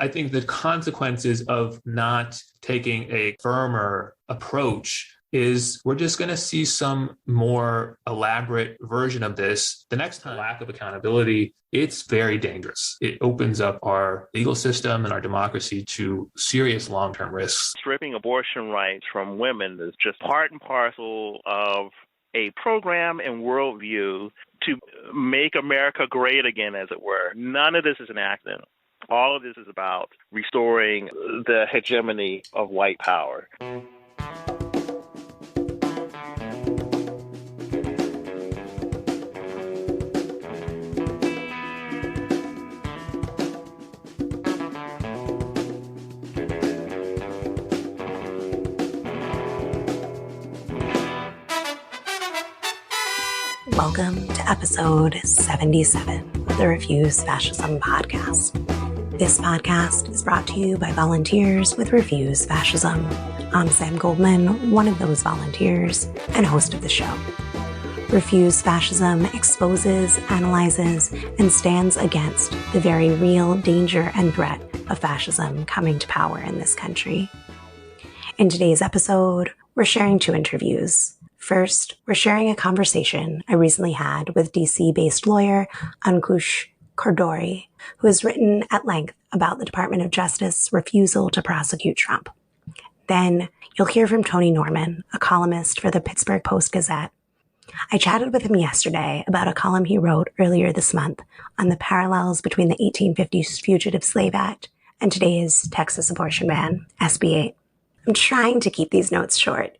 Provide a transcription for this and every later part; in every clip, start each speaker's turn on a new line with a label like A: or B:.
A: I think the consequences of not taking a firmer approach is we're just going to see some more elaborate version of this. The next time, lack of accountability, it's very dangerous. It opens up our legal system and our democracy to serious long-term risks.
B: Stripping abortion rights from women is just part and parcel of a program and worldview to make America great again, as it were. None of this is an accident. All of this is about restoring the hegemony of white power.
C: Welcome to episode 77 of the Refuse Fascism podcast. This podcast is brought to you by volunteers with Refuse Fascism. I'm Sam Goldman, one of those volunteers and host of the show. Refuse Fascism exposes, analyzes, and stands against the very real danger and threat of fascism coming to power in this country. In today's episode, we're sharing two interviews. First, we're sharing a conversation I recently had with DC-based lawyer Ankush Khardori, who has written at length about the Department of Justice's refusal to prosecute Trump. Then, you'll hear from Tony Norman, a columnist for the Pittsburgh Post-Gazette. I chatted with him yesterday about a column he wrote earlier this month on the parallels between the 1850s Fugitive Slave Act and today's Texas abortion ban, SB 8. I'm trying to keep these notes short,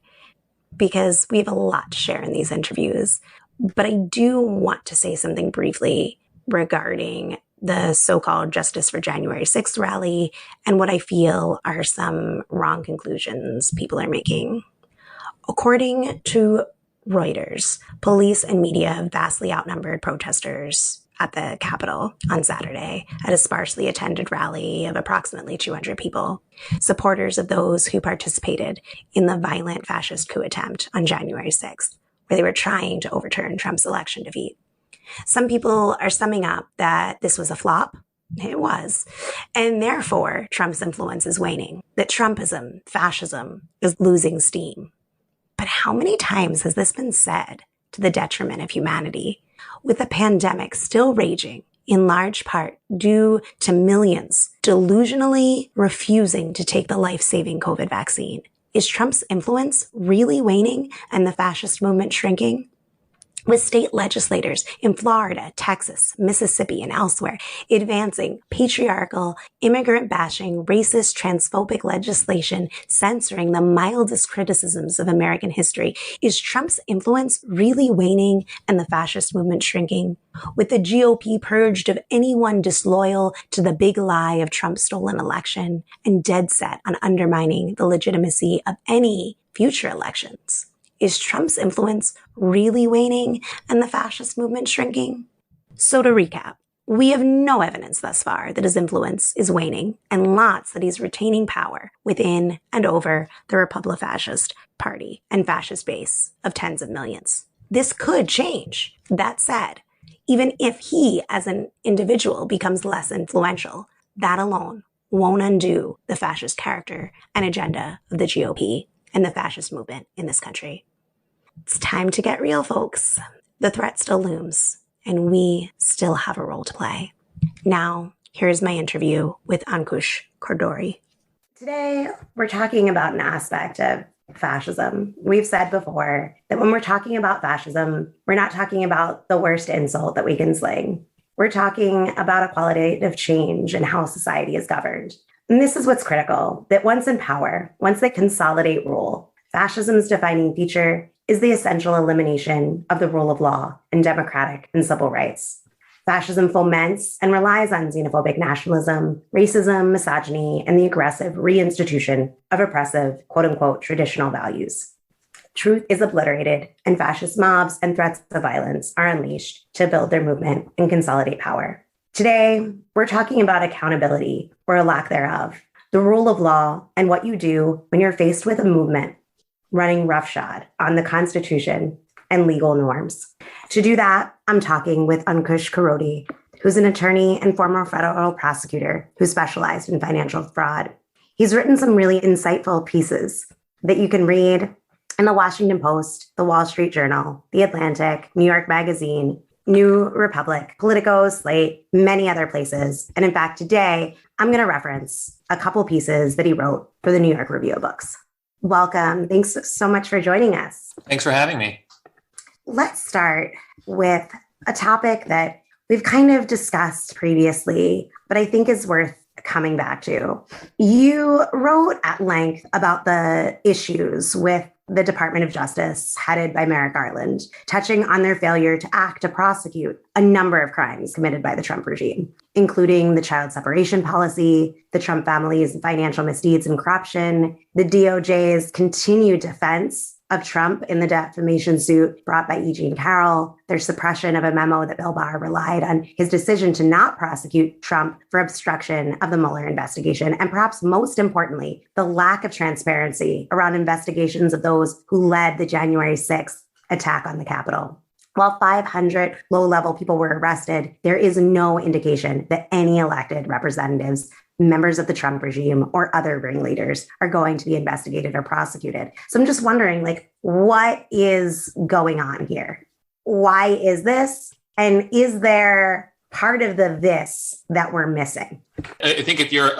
C: because we have a lot to share in these interviews. But I do want to say something briefly regarding the so-called Justice for January 6th rally and what I feel are some wrong conclusions people are making. According to Reuters, police and media vastly outnumbered protesters at the Capitol on Saturday at a sparsely attended rally of approximately 200 people, supporters of those who participated in the violent fascist coup attempt on January 6th, where they were trying to overturn Trump's election defeat. Some people are summing up that this was a flop. It was. And therefore, Trump's influence is waning, that Trumpism, fascism, is losing steam. But how many times has this been said to the detriment of humanity? With the pandemic still raging, in large part due to millions delusionally refusing to take the life-saving COVID vaccine, is Trump's influence really waning and the fascist movement shrinking? With state legislators in Florida, Texas, Mississippi, and elsewhere advancing patriarchal, immigrant-bashing, racist, transphobic legislation censoring the mildest criticisms of American history, is Trump's influence really waning and the fascist movement shrinking? With the GOP purged of anyone disloyal to the big lie of Trump's stolen election and dead set on undermining the legitimacy of any future elections, is Trump's influence really waning and the fascist movement shrinking? So to recap, we have no evidence thus far that his influence is waning and lots that he's retaining power within and over the Republic-Fascist Party and fascist base of tens of millions. This could change. That said, even if he as an individual becomes less influential, that alone won't undo the fascist character and agenda of the GOP and the fascist movement in this country. It's time to get real, folks. The threat still looms, and we still have a role to play. Now, here's my interview with Ankush Khardori. Today, we're talking about an aspect of fascism. We've said before that when we're talking about fascism, we're not talking about the worst insult that we can sling. We're talking about a qualitative change in how society is governed. And this is what's critical, that once in power, once they consolidate rule, fascism's defining feature is the essential elimination of the rule of law and democratic and civil rights. Fascism foments and relies on xenophobic nationalism, racism, misogyny, and the aggressive reinstitution of oppressive, quote-unquote, traditional values. Truth is obliterated, and fascist mobs and threats of violence are unleashed to build their movement and consolidate power. Today, we're talking about accountability, or a lack thereof, the rule of law, and what you do when you're faced with a movement running roughshod on the Constitution and legal norms. To do that, I'm talking with Ankush Khardori, who's an attorney and former federal prosecutor who specialized in financial fraud. He's written some really insightful pieces that you can read in the Washington Post, the Wall Street Journal, the Atlantic, New York Magazine, New Republic, Politico, Slate, many other places. And in fact, today, I'm going to reference a couple pieces that he wrote for the New York Review of Books. Welcome. Thanks so much for joining us.
A: Thanks for having me.
C: Let's start with a topic that we've kind of discussed previously, but I think is worth coming back to. You wrote at length about the issues with the Department of Justice, headed by Merrick Garland, touching on their failure to act to prosecute a number of crimes committed by the Trump regime, including the child separation policy, the Trump family's financial misdeeds and corruption, the DOJ's continued defense of Trump in the defamation suit brought by E. Jean Carroll, their suppression of a memo that Bill Barr relied on, his decision to not prosecute Trump for obstruction of the Mueller investigation, and perhaps most importantly, the lack of transparency around investigations of those who led the January 6th attack on the Capitol. While 500 low-level people were arrested, there is no indication that any elected representatives, members of the Trump regime, or other ringleaders are going to be investigated or prosecuted. So I'm just wondering, what is going on here? Why is this? And is there part of this that we're missing?
A: I think if you're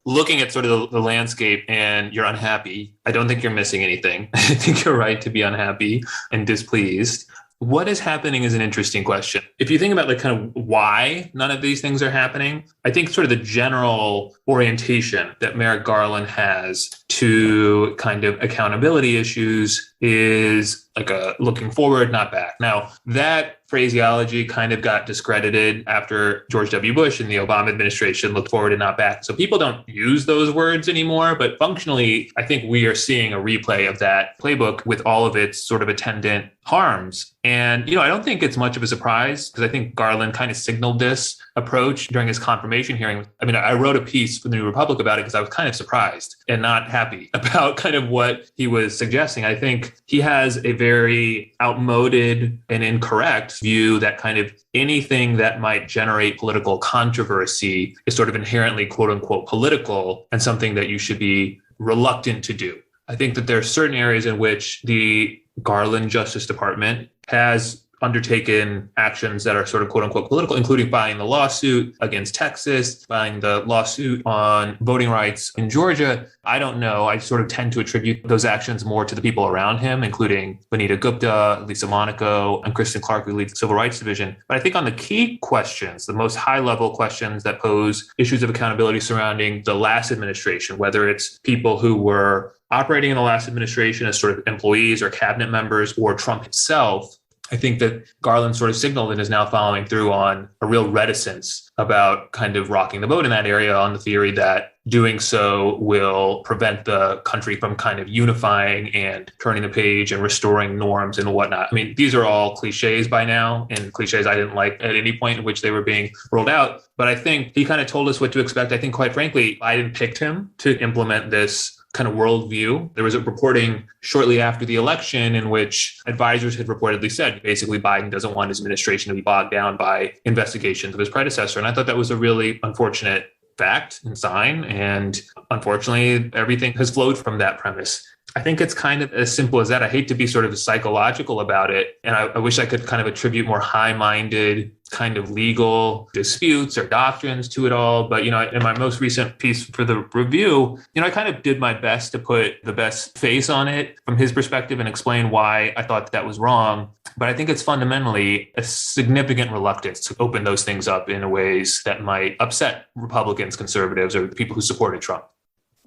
A: looking at sort of the landscape and you're unhappy, I don't think you're missing anything. I think you're right to be unhappy and displeased. What is happening is an interesting question. If you think about kind of why none of these things are happening, I think sort of the general orientation that Merrick Garland has to kind of accountability issues is like a looking forward, not back. Now, that phraseology kind of got discredited after George W. Bush and the Obama administration looked forward and not back. So people don't use those words anymore, but functionally, I think we are seeing a replay of that playbook with all of its sort of attendant harms. And, I don't think it's much of a surprise because I think Garland kind of signaled this approach during his confirmation hearing. I mean, I wrote a piece for the New Republic about it because I was kind of surprised and not happy about kind of what he was suggesting. I think he has a very outmoded and incorrect view that kind of anything that might generate political controversy is sort of inherently, quote unquote, political and something that you should be reluctant to do. I think that there are certain areas in which the Garland Justice Department has undertaken actions that are sort of quote unquote political, including filing the lawsuit against Texas, filing the lawsuit on voting rights in Georgia. I don't know. I sort of tend to attribute those actions more to the people around him, including Vanita Gupta, Lisa Monaco, and Kristen Clark, who leads the Civil Rights Division. But I think on the key questions, the most high level questions that pose issues of accountability surrounding the last administration, whether it's people who were operating in the last administration as sort of employees or cabinet members or Trump himself, I think that Garland sort of signaled and is now following through on a real reticence about kind of rocking the boat in that area on the theory that doing so will prevent the country from kind of unifying and turning the page and restoring norms and whatnot. I mean, these are all cliches by now, and cliches I didn't like at any point in which they were being rolled out. But I think he kind of told us what to expect. I think, quite frankly, Biden picked him to implement this kind of worldview. There was a reporting shortly after the election in which advisors had reportedly said, basically, Biden doesn't want his administration to be bogged down by investigations of his predecessor. And I thought that was a really unfortunate fact and sign. And unfortunately, everything has flowed from that premise. I think it's kind of as simple as that. I hate to be sort of psychological about it. And I wish I could kind of attribute more high-minded kind of legal disputes or doctrines to it all. But, in my most recent piece for the review, I kind of did my best to put the best face on it from his perspective and explain why I thought that was wrong. But I think it's fundamentally a significant reluctance to open those things up in ways that might upset Republicans, conservatives, or the people who supported Trump.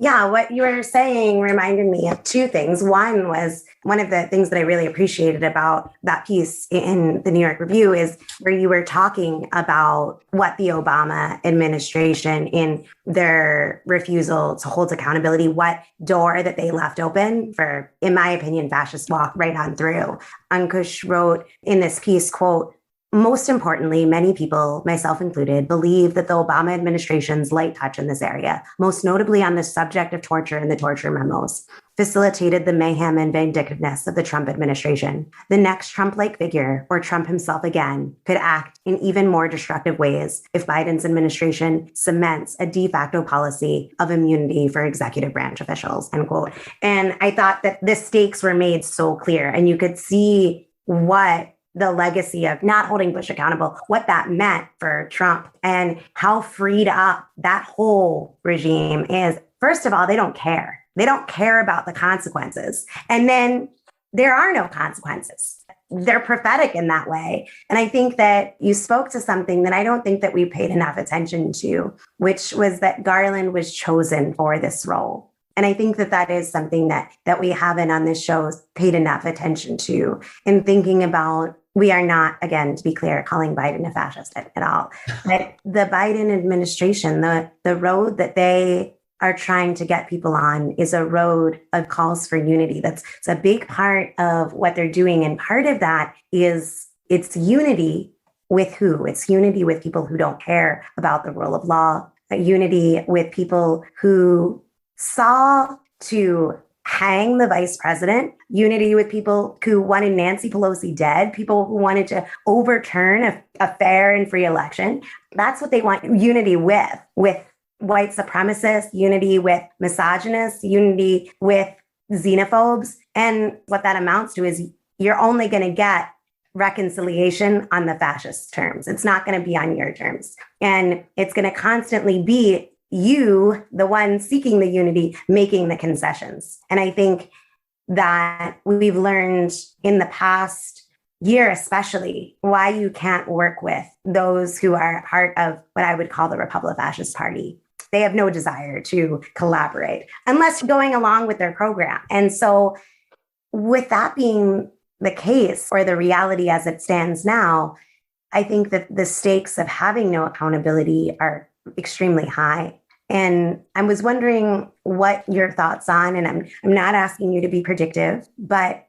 C: Yeah, what you were saying reminded me of two things. One was one of the things that I really appreciated about that piece in the New York Review is where you were talking about what the Obama administration, in their refusal to hold accountability, what door that they left open for, in my opinion, fascists walk right on through. Ankush wrote in this piece, quote, "Most importantly, many people, myself included, believe that the Obama administration's light touch in this area, most notably on the subject of torture and the torture memos, facilitated the mayhem and vindictiveness of the Trump administration. The next Trump-like figure, or Trump himself again, could act in even more destructive ways if Biden's administration cements a de facto policy of immunity for executive branch officials, end quote. And I thought that the stakes were made so clear, and you could see what the legacy of not holding Bush accountable, what that meant for Trump and how freed up that whole regime is. First of all, they don't care. They don't care about the consequences. And then there are no consequences. They're prophetic in that way. And I think that you spoke to something that I don't think that we paid enough attention to, which was that Garland was chosen for this role. And I think that that is something that we haven't on this show paid enough attention to in thinking about. We are not, again, to be clear, calling Biden a fascist at all. But the Biden administration, the road that they are trying to get people on is a road of calls for unity. It's a big part of what they're doing. And part of that is it's unity with who? It's unity with people who don't care about the rule of law, unity with people who saw to hang the vice president, unity with people who wanted Nancy Pelosi dead, people who wanted to overturn a fair and free election. That's what they want unity with white supremacists, unity with misogynists, unity with xenophobes. And what that amounts to is you're only going to get reconciliation on the fascist terms. It's not going to be on your terms. And it's going to constantly be you, the one seeking the unity, making the concessions. And I think that we've learned in the past year, especially, why you can't work with those who are part of what I would call the Republic-Fascist Party. They have no desire to collaborate unless going along with their program. And so with that being the case, or the reality as it stands now, I think that the stakes of having no accountability are extremely high. And I was wondering what your thoughts on, and I'm not asking you to be predictive, but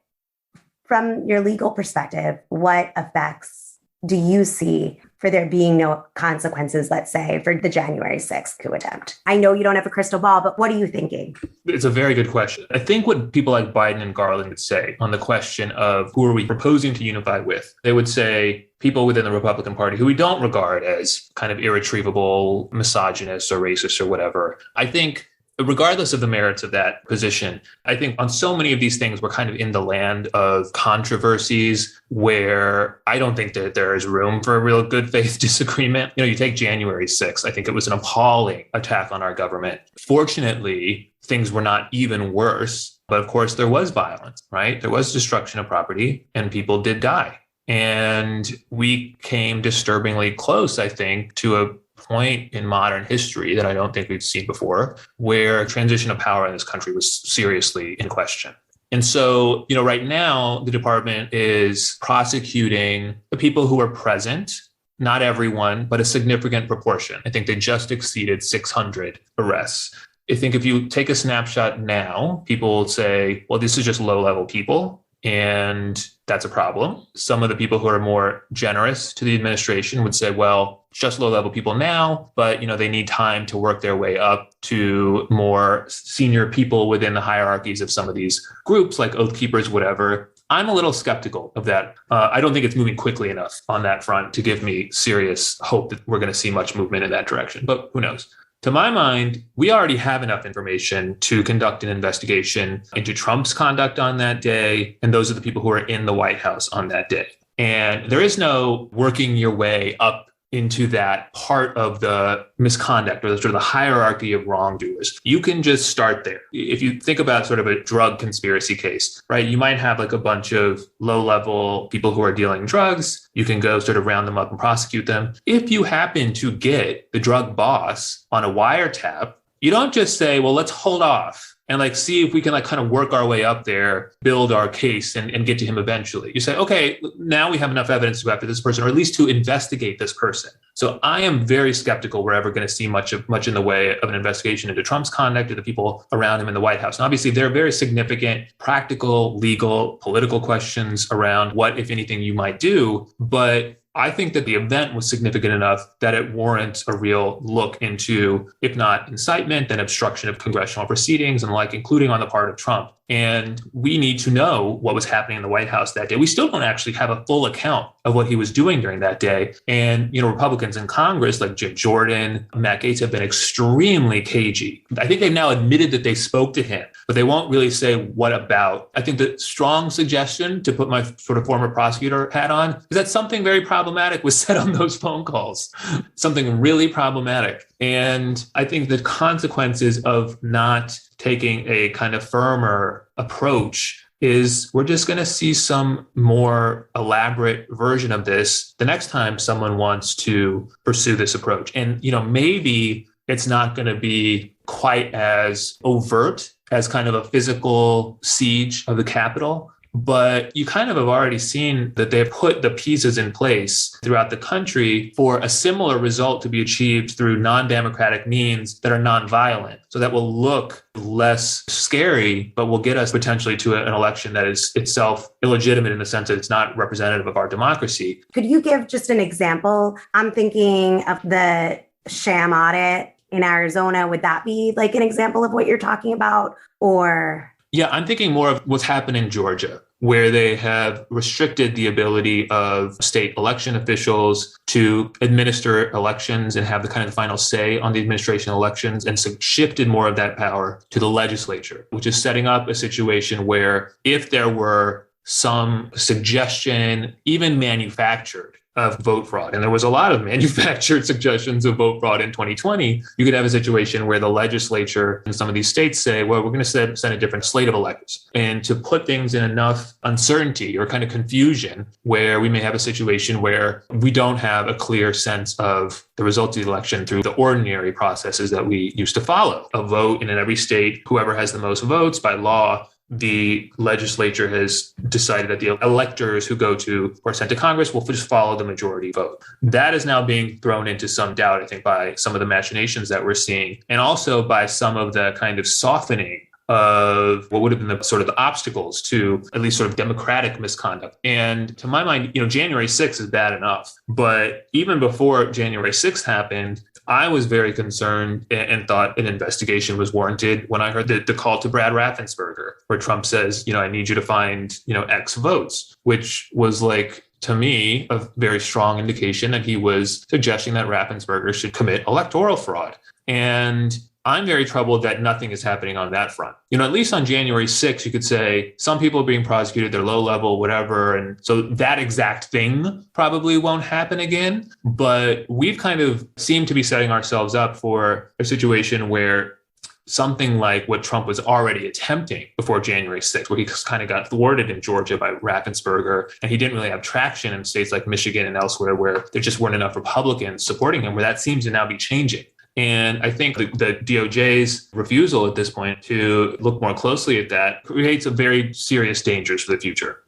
C: from your legal perspective, what effects do you see for there being no consequences, let's say, for the January 6th coup attempt? I know you don't have a crystal ball, but what are you thinking?
A: It's a very good question. I think what people like Biden and Garland would say on the question of who are we proposing to unify with, they would say people within the Republican Party who we don't regard as kind of irretrievable misogynists or racists or whatever. I think regardless of the merits of that position, I think on so many of these things, we're kind of in the land of controversies where I don't think that there is room for a real good faith disagreement. You take January 6th, I think it was an appalling attack on our government. Fortunately, things were not even worse, but of course there was violence, right? There was destruction of property and people did die. And we came disturbingly close, I think, to a point in modern history that I don't think we've seen before, where transition of power in this country was seriously in question. And so, right now, the department is prosecuting the people who were present, not everyone, but a significant proportion. I think they just exceeded 600 arrests. I think if you take a snapshot now, people will say, well, this is just low-level people. And that's a problem. Some of the people who are more generous to the administration would say, well, it's just low-level people now, but they need time to work their way up to more senior people within the hierarchies of some of these groups, like Oath Keepers, whatever. I'm a little skeptical of that. I don't think it's moving quickly enough on that front to give me serious hope that we're going to see much movement in that direction, but who knows? To my mind, we already have enough information to conduct an investigation into Trump's conduct on that day. And those are the people who are in the White House on that day. And there is no working your way up into that part of the misconduct or the sort of the hierarchy of wrongdoers. You can just start there. If you think about sort of a drug conspiracy case, right? You might have like a bunch of low-level people who are dealing drugs. You can go sort of round them up and prosecute them. If you happen to get the drug boss on a wiretap, you don't just say, well, let's hold off and see if we can kind of work our way up there, build our case and get to him eventually. You say, okay, now we have enough evidence to go after this person, or at least to investigate this person. So I am very skeptical we're ever going to see much in the way of an investigation into Trump's conduct or the people around him in the White House. And obviously, there are very significant practical, legal, political questions around what, if anything, you might do. But I think that the event was significant enough that it warrants a real look into, if not incitement, then obstruction of congressional proceedings and like, including on the part of Trump. And we need to know what was happening in the White House that day. We still don't actually have a full account of what he was doing during that day. And, Republicans in Congress like Jim Jordan, Matt Gaetz have been extremely cagey. I think they've now admitted that they spoke to him, but they won't really say what about. I think the strong suggestion, to put my sort of former prosecutor hat on, is that something very problematic was said on those phone calls, something really problematic. And I think the consequences of not taking a kind of firmer approach is we're just going to see some more elaborate version of this the next time someone wants to pursue this approach. And, maybe it's not going to be quite as overt as kind of a physical siege of the Capitol. But you kind of have already seen that they've put the pieces in place throughout the country for a similar result to be achieved through non-democratic means that are nonviolent. So that will look less scary, but will get us potentially to an election that is itself illegitimate in the sense that it's not representative of our democracy.
C: Could you give just an example? I'm thinking of the sham audit in Arizona. Would that be like an example of what you're talking about? Or...
A: Yeah, I'm thinking more of what's happened in Georgia, where they have restricted the ability of state election officials to administer elections and have the kind of final say on the administration of elections, and so shifted more of that power to the legislature, which is setting up a situation where if there were some suggestion, even manufactured, of vote fraud, and there was a lot of manufactured suggestions of vote fraud in 2020, you could have a situation where the legislature in some of these states say, well, we're going to send a different slate of electors. And to put things in enough uncertainty or kind of confusion where we may have a situation where we don't have a clear sense of the results of the election through the ordinary processes that we used to follow. A vote in every state, whoever has the most votes by law, the legislature has decided that the electors who go to or sent to Congress will just follow the majority vote. That is now being thrown into some doubt, I think, by some of the machinations that we're seeing, and also by some of the kind of softening of what would have been the sort of the obstacles to at least sort of democratic misconduct. And to my mind, January 6th is bad enough. But even before January 6th happened, I was very concerned and thought an investigation was warranted when I heard the call to Brad Raffensperger, where Trump says, I need you to find, X votes, which was like, to me, a very strong indication that he was suggesting that Raffensperger should commit electoral fraud. And I'm very troubled that nothing is happening on that front. At least on January 6th, you could say some people are being prosecuted, they're low level, whatever. And so that exact thing probably won't happen again. But we've kind of seemed to be setting ourselves up for a situation where something like what Trump was already attempting before January 6th, where he kind of got thwarted in Georgia by Raffensperger, and he didn't really have traction in states like Michigan and elsewhere where there just weren't enough Republicans supporting him, where that seems to now be changing. And I think the DOJ's refusal at this point to look more closely at that creates a very serious dangers for the future.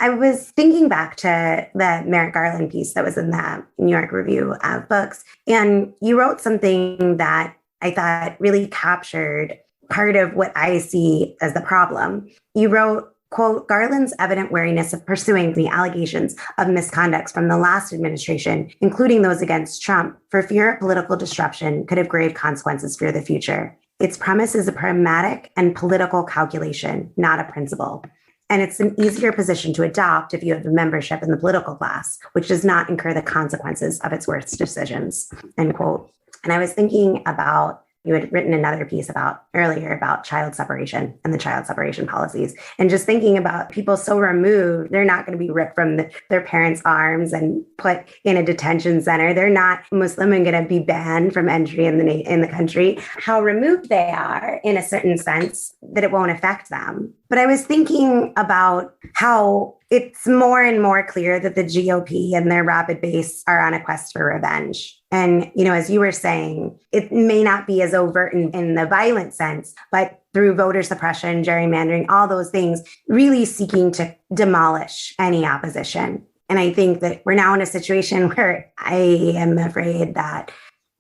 C: I was thinking back to the Merrick Garland piece that was in the New York Review of Books, and you wrote something that I thought really captured part of what I see as the problem. You wrote, quote, Garland's evident wariness of pursuing the allegations of misconducts from the last administration, including those against Trump, for fear of political disruption could have grave consequences for the future. Its premise is a pragmatic and political calculation, not a principle. And it's an easier position to adopt if you have a membership in the political class, which does not incur the consequences of its worst decisions, end quote. And I was thinking about, you had written another piece earlier about child separation and the child separation policies. And just thinking about people so removed, they're not going to be ripped from their parents' arms and put in a detention center. They're not Muslim and going to be banned from entry in the country. How removed they are in a certain sense that it won't affect them. But I was thinking about how it's more and more clear that the GOP and their rabid base are on a quest for revenge. And, as you were saying, it may not be as overt in the violent sense, but through voter suppression, gerrymandering, all those things, really seeking to demolish any opposition. And I think that we're now in a situation where I am afraid that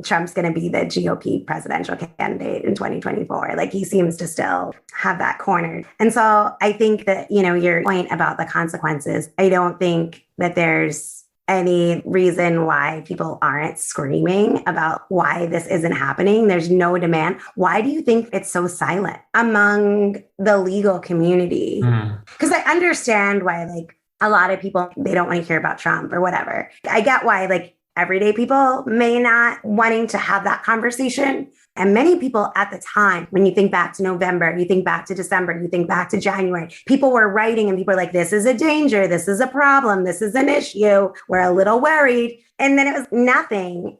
C: Trump's going to be the GOP presidential candidate in 2024. Like, he seems to still have that cornered. And so I think that, your point about the consequences, I don't think that there's any reason why people aren't screaming about why this isn't happening. There's no demand. Why do you think it's so silent among the legal community? Because I understand why, like, a lot of people, they don't want to hear about Trump or whatever. I get why, like, everyday people may not wanting to have that conversation. And many people at the time, when you think back to November, you think back to December, you think back to January, people were writing and people were like, this is a danger. This is a problem. This is an issue. We're a little worried. And then it was nothing.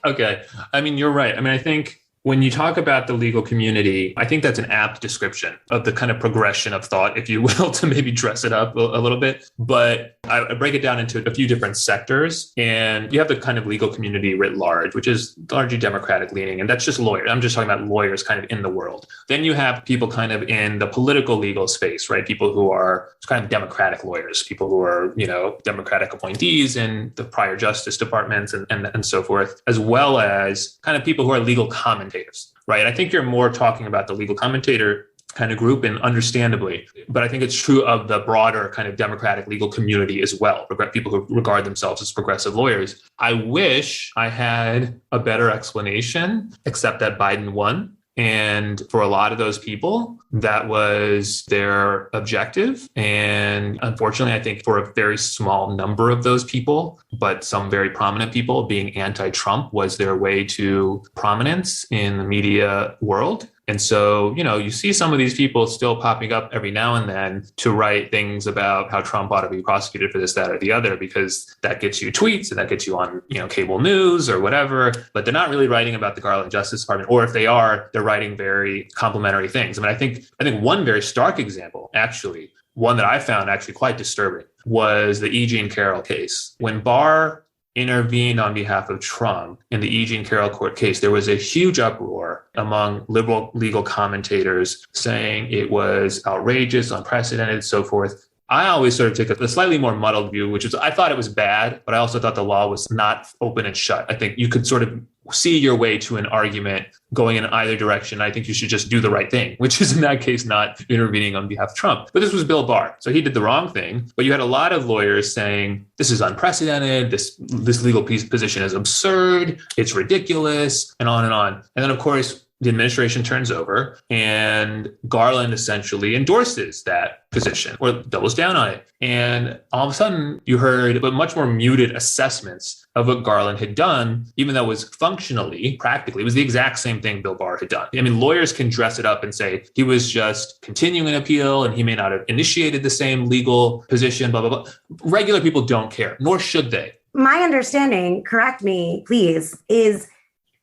A: Okay. I mean, you're right. I mean, I think when you talk about the legal community, I think that's an apt description of the kind of progression of thought, if you will, to maybe dress it up a little bit. But I break it down into a few different sectors. And you have the kind of legal community writ large, which is largely Democratic leaning. And that's just lawyers. I'm just talking about lawyers kind of in the world. Then you have people kind of in the political legal space, right? People who are kind of Democratic lawyers, people who are, Democratic appointees in the prior justice departments and so forth, as well as kind of people who are legal commentators, right? I think you're more talking about the legal commentator kind of group, and understandably, but I think it's true of the broader kind of Democratic legal community as well, people who regard themselves as progressive lawyers. I wish I had a better explanation, except that Biden won. And for a lot of those people, that was their objective. And unfortunately, I think for a very small number of those people, but some very prominent people, being anti-Trump was their way to prominence in the media world. And so, you see some of these people still popping up every now and then to write things about how Trump ought to be prosecuted for this, that, or the other, because that gets you tweets and that gets you on, cable news or whatever. But they're not really writing about the Garland Justice Department, or if they are, they're writing very complimentary things. I mean, I think one very stark example, actually, one that I found actually quite disturbing, was the E. Jean Carroll case. When Barr intervened on behalf of Trump in the E. Jean Carroll court case, there was a huge uproar among liberal legal commentators saying it was outrageous, unprecedented, so forth. I always sort of take a slightly more muddled view, which is I thought it was bad, but I also thought the law was not open and shut. I think you could sort of see your way to an argument going in either direction. I think you should just do the right thing, which is in that case not intervening on behalf of Trump. But this was Bill Barr, so he did the wrong thing. But you had a lot of lawyers saying this is unprecedented, this legal position is absurd, it's ridiculous, and on and on. And then, of course, the administration turns over and Garland essentially endorses that position or doubles down on it. And all of a sudden you heard but much more muted assessments of what Garland had done, even though it was functionally, practically, it was the exact same thing Bill Barr had done. I mean, lawyers can dress it up and say he was just continuing an appeal and he may not have initiated the same legal position, blah, blah, blah. Regular people don't care, nor should they.
C: My understanding, correct me, please, is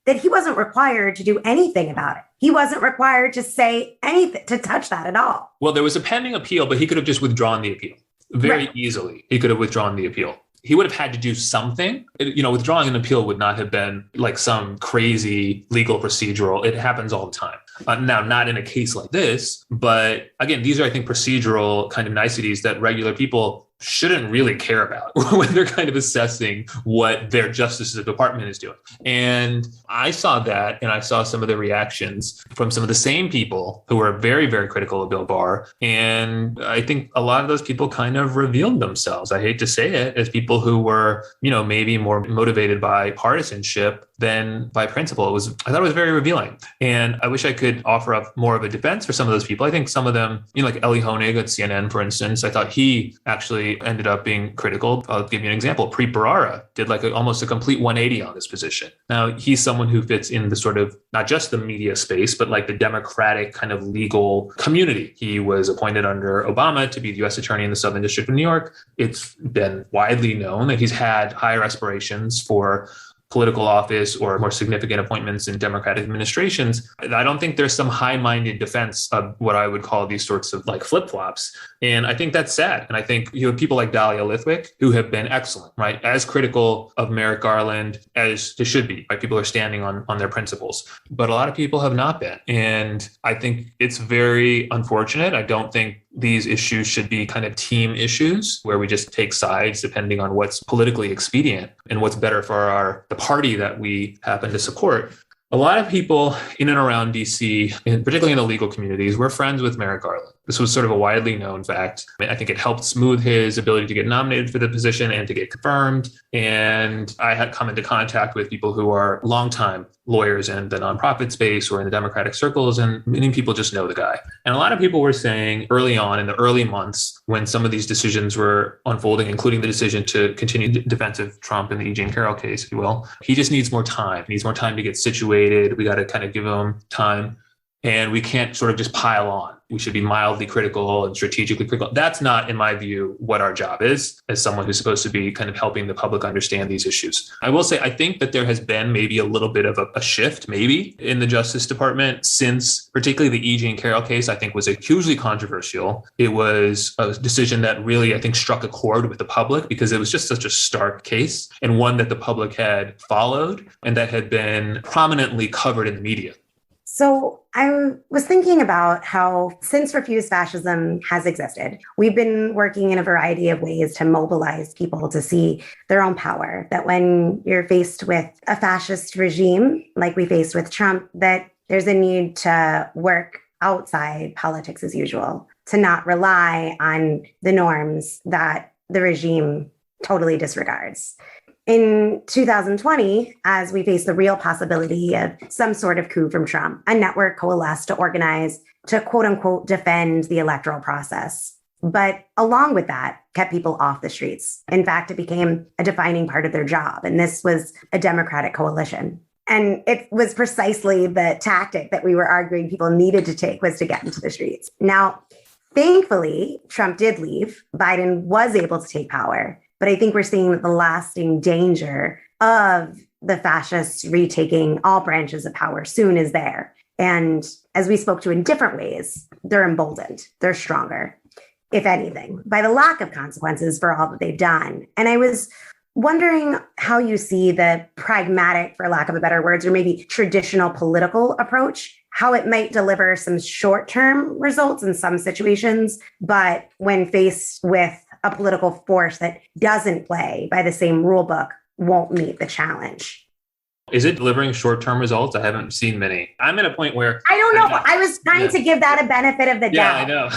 C: that he wasn't required to do anything about it. He wasn't required to say anything, to touch that at all.
A: Well, there was a pending appeal, but he could have just withdrawn the appeal very easily. He could have withdrawn the appeal. He would have had to do something. Withdrawing an appeal would not have been like some crazy legal procedural. It happens all the time. Now, not in a case like this, but again, these are, I think, procedural kind of niceties that regular people shouldn't really care about when they're kind of assessing what their Justice Department is doing. And I saw that, and I saw some of the reactions from some of the same people who were very, very critical of Bill Barr. And I think a lot of those people kind of revealed themselves, I hate to say it, as people who were, maybe more motivated by partisanship than by principle. I thought it was very revealing. And I wish I could offer up more of a defense for some of those people. I think some of them, like Elie Honig at CNN, for instance, I thought he actually ended up being critical. I'll give you an example. Preet Bharara did almost a complete 180 on this position. Now, he's someone who fits in the sort of, not just the media space, but like the Democratic kind of legal community. He was appointed under Obama to be the U.S. Attorney in the Southern District of New York. It's been widely known that he's had higher aspirations for political office or more significant appointments in Democratic administrations. I don't think there's some high-minded defense of what I would call these sorts of flip-flops. And I think that's sad. And I think you have people like Dahlia Lithwick who have been excellent, right? As critical of Merrick Garland as they should be, right? People are standing on their principles, but a lot of people have not been. And I think it's very unfortunate. I don't think these issues should be kind of team issues where we just take sides depending on what's politically expedient and what's better for the party that we happen to support. A lot of people in and around DC, and particularly in the legal communities, we're friends with Merrick Garland. This was sort of a widely known fact. I think it helped smooth his ability to get nominated for the position and to get confirmed. And I had come into contact with people who are longtime lawyers in the nonprofit space or in the Democratic circles, and many people just know the guy. And a lot of people were saying early on in the early months when some of these decisions were unfolding, including the decision to continue defense of Trump in the E. Jean Carroll case, if you will, he just needs more time. He needs more time to get situated. We got to kind of give him time. And we can't sort of just pile on. We should be mildly critical and strategically critical. That's not, in my view, what our job is as someone who's supposed to be kind of helping the public understand these issues. I will say, I think that there has been maybe a little bit of a shift, maybe, in the Justice Department since particularly the E. Jean Carroll case, I think was a hugely controversial. It was a decision that really, I think, struck a chord with the public because it was just such a stark case and one that the public had followed and that had been prominently covered in the media.
C: So I was thinking about how since Refuse Fascism has existed, we've been working in a variety of ways to mobilize people to see their own power, that when you're faced with a fascist regime, like we faced with Trump, that there's a need to work outside politics as usual, to not rely on the norms that the regime totally disregards. In 2020, as we face the real possibility of some sort of coup from Trump, a network coalesced to organize to quote unquote defend the electoral process. But along with that, kept people off the streets. In fact, it became a defining part of their job. And this was a Democratic coalition. And it was precisely the tactic that we were arguing people needed to take, was to get into the streets. Now, thankfully, Trump did leave. Biden was able to take power. But I think we're seeing that the lasting danger of the fascists retaking all branches of power soon is there. And as we spoke to in different ways, they're emboldened. They're stronger, if anything, by the lack of consequences for all that they've done. And I was wondering how you see the pragmatic, for lack of a better words, or maybe traditional political approach, how it might deliver some short-term results in some situations, but when faced with a political force that doesn't play by the same rule book, won't meet the challenge.
A: Is it delivering short-term results? I haven't seen many. I'm at a point where
C: I don't know. I was trying to give that a benefit of the doubt.
A: Yeah, I know.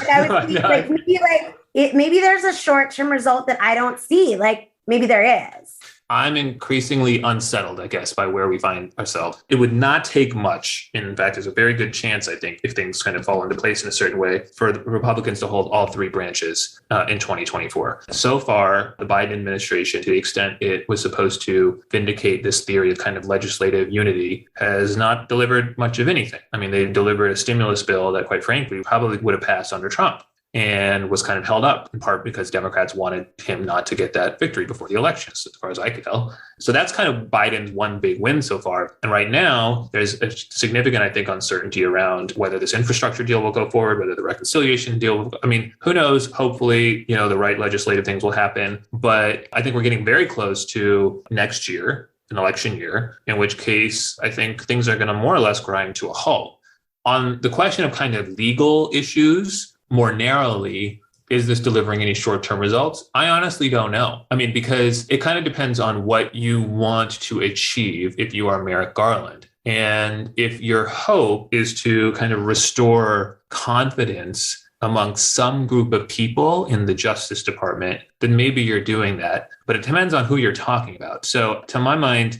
C: I was maybe there's a short-term result that I don't see. Like maybe there is.
A: I'm increasingly unsettled, I guess, by where we find ourselves. It would not take much. In fact, there's a very good chance, I think, if things kind of fall into place in a certain way, for the Republicans to hold all three branches in 2024. So far, the Biden administration, to the extent it was supposed to vindicate this theory of kind of legislative unity, has not delivered much of anything. I mean, they delivered a stimulus bill that, quite frankly, probably would have passed under Trump, and was kind of held up in part because Democrats wanted him not to get that victory before the elections, as far as I could tell. So that's kind of Biden's one big win so far. And right now, there's a significant, I think, uncertainty around whether this infrastructure deal will go forward, whether the reconciliation deal will, I mean, who knows? Hopefully, the right legislative things will happen. But I think we're getting very close to next year, an election year, in which case I think things are going to more or less grind to a halt. On the question of kind of legal issues, more narrowly, is this delivering any short-term results? I honestly don't know. I mean, because it kind of depends on what you want to achieve if you are Merrick Garland. And if your hope is to kind of restore confidence among some group of people in the Justice Department, then maybe you're doing that. But it depends on who you're talking about. So to my mind,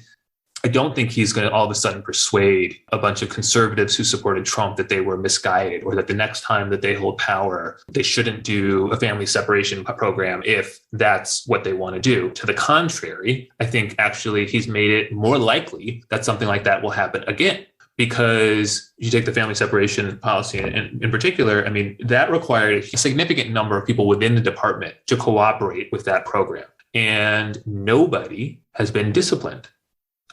A: I don't think he's going to all of a sudden persuade a bunch of conservatives who supported Trump that they were misguided, or that the next time that they hold power, they shouldn't do a family separation program if that's what they want to do. To the contrary, I think actually he's made it more likely that something like that will happen again. Because you take the family separation policy in particular, I mean, that required a significant number of people within the department to cooperate with that program. And nobody has been disciplined.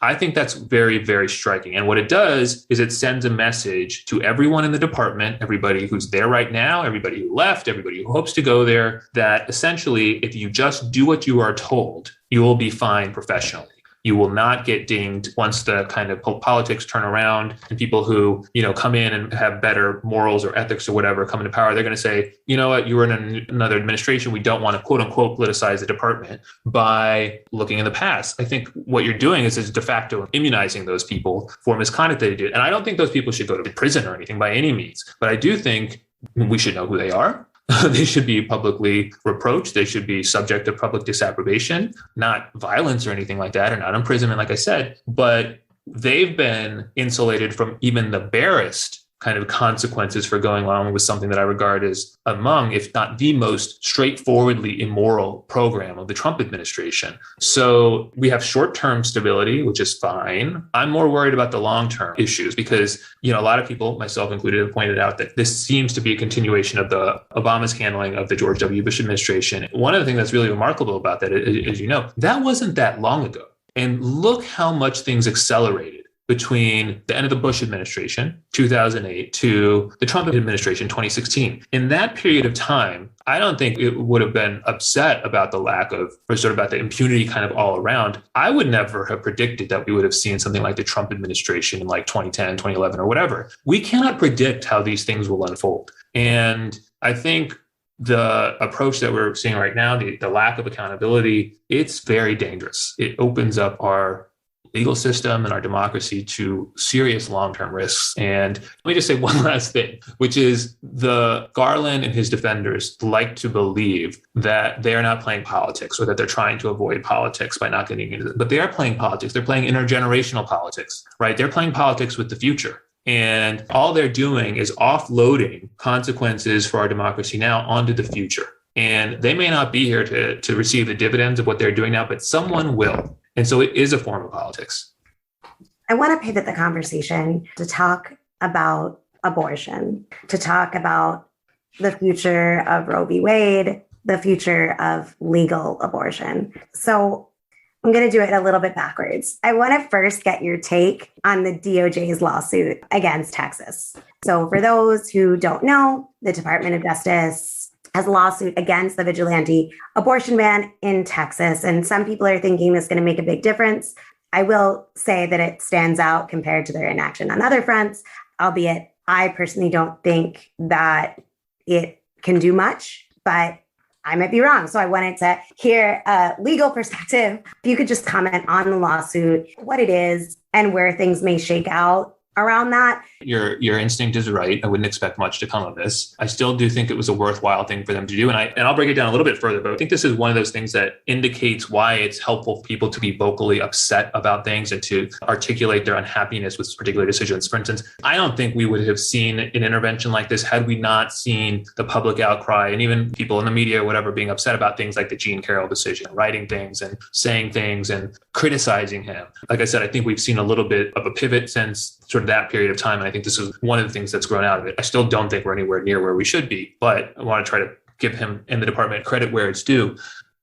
A: I think that's very, very striking. And what it does is it sends a message to everyone in the department, everybody who's there right now, everybody who left, everybody who hopes to go there, that essentially, if you just do what you are told, you will be fine professionally. You will not get dinged once the kind of politics turn around and people who, come in and have better morals or ethics or whatever come into power. They're going to say, you know what, you were in another administration. We don't want to, quote unquote, politicize the department by looking in the past. I think what you're doing is de facto immunizing those people for misconduct they did. And I don't think those people should go to prison or anything by any means. But I do think we should know who they are. They should be publicly reproached. They should be subject to public disapprobation, not violence or anything like that, or not imprisonment, like I said. But they've been insulated from even the barest kind of consequences for going along with something that I regard as among, if not the most straightforwardly immoral program of the Trump administration. So we have short-term stability, which is fine. I'm more worried about the long-term issues because, a lot of people, myself included, have pointed out that this seems to be a continuation of the Obama's handling of the George W. Bush administration. One of the things that's really remarkable about that, as you know, that wasn't that long ago. And look how much things accelerated between the end of the Bush administration, 2008, to the Trump administration, 2016. In that period of time, I don't think it would have been upset about the lack of, or sort of about the impunity kind of all around. I would never have predicted that we would have seen something like the Trump administration in like 2010, 2011, or whatever. We cannot predict how these things will unfold. And I think the approach that we're seeing right now, the lack of accountability, it's very dangerous. It opens up our legal system and our democracy to serious long-term risks. And let me just say one last thing, which is the Garland and his defenders like to believe that they're not playing politics or that they're trying to avoid politics by not getting into it. But they are playing politics. They're playing intergenerational politics, right? They're playing politics with the future. And all they're doing is offloading consequences for our democracy now onto the future. And they may not be here to receive the dividends of what they're doing now, but someone will. And so it is a form of politics.
C: I want to pivot the conversation to talk about abortion, to talk about the future of Roe v. Wade, the future of legal abortion. So I'm going to do it a little bit backwards. I want to first get your take on the DOJ's lawsuit against Texas. So for those who don't know, the Department of Justice has a lawsuit against the vigilante abortion ban in Texas. And some people are thinking this is going to make a big difference. I will say that it stands out compared to their inaction on other fronts, albeit I personally don't think that it can do much, but I might be wrong. So I wanted to hear a legal perspective. If you could just comment on the lawsuit, what it is, and where things may shake out around that.
A: Your instinct is right. I wouldn't expect much to come of this. I still do think it was a worthwhile thing for them to do. And I'll break it down a little bit further, but I think this is one of those things that indicates why it's helpful for people to be vocally upset about things and to articulate their unhappiness with particular decisions. For instance, I don't think we would have seen an intervention like this had we not seen the public outcry and even people in the media or whatever being upset about things like the Jean Carroll decision, writing things and saying things and criticizing him. Like I said, I think we've seen a little bit of a pivot since sort of that period of time. And I think this is one of the things that's grown out of it. I still don't think we're anywhere near where we should be, but I want to try to give him and the department credit where it's due.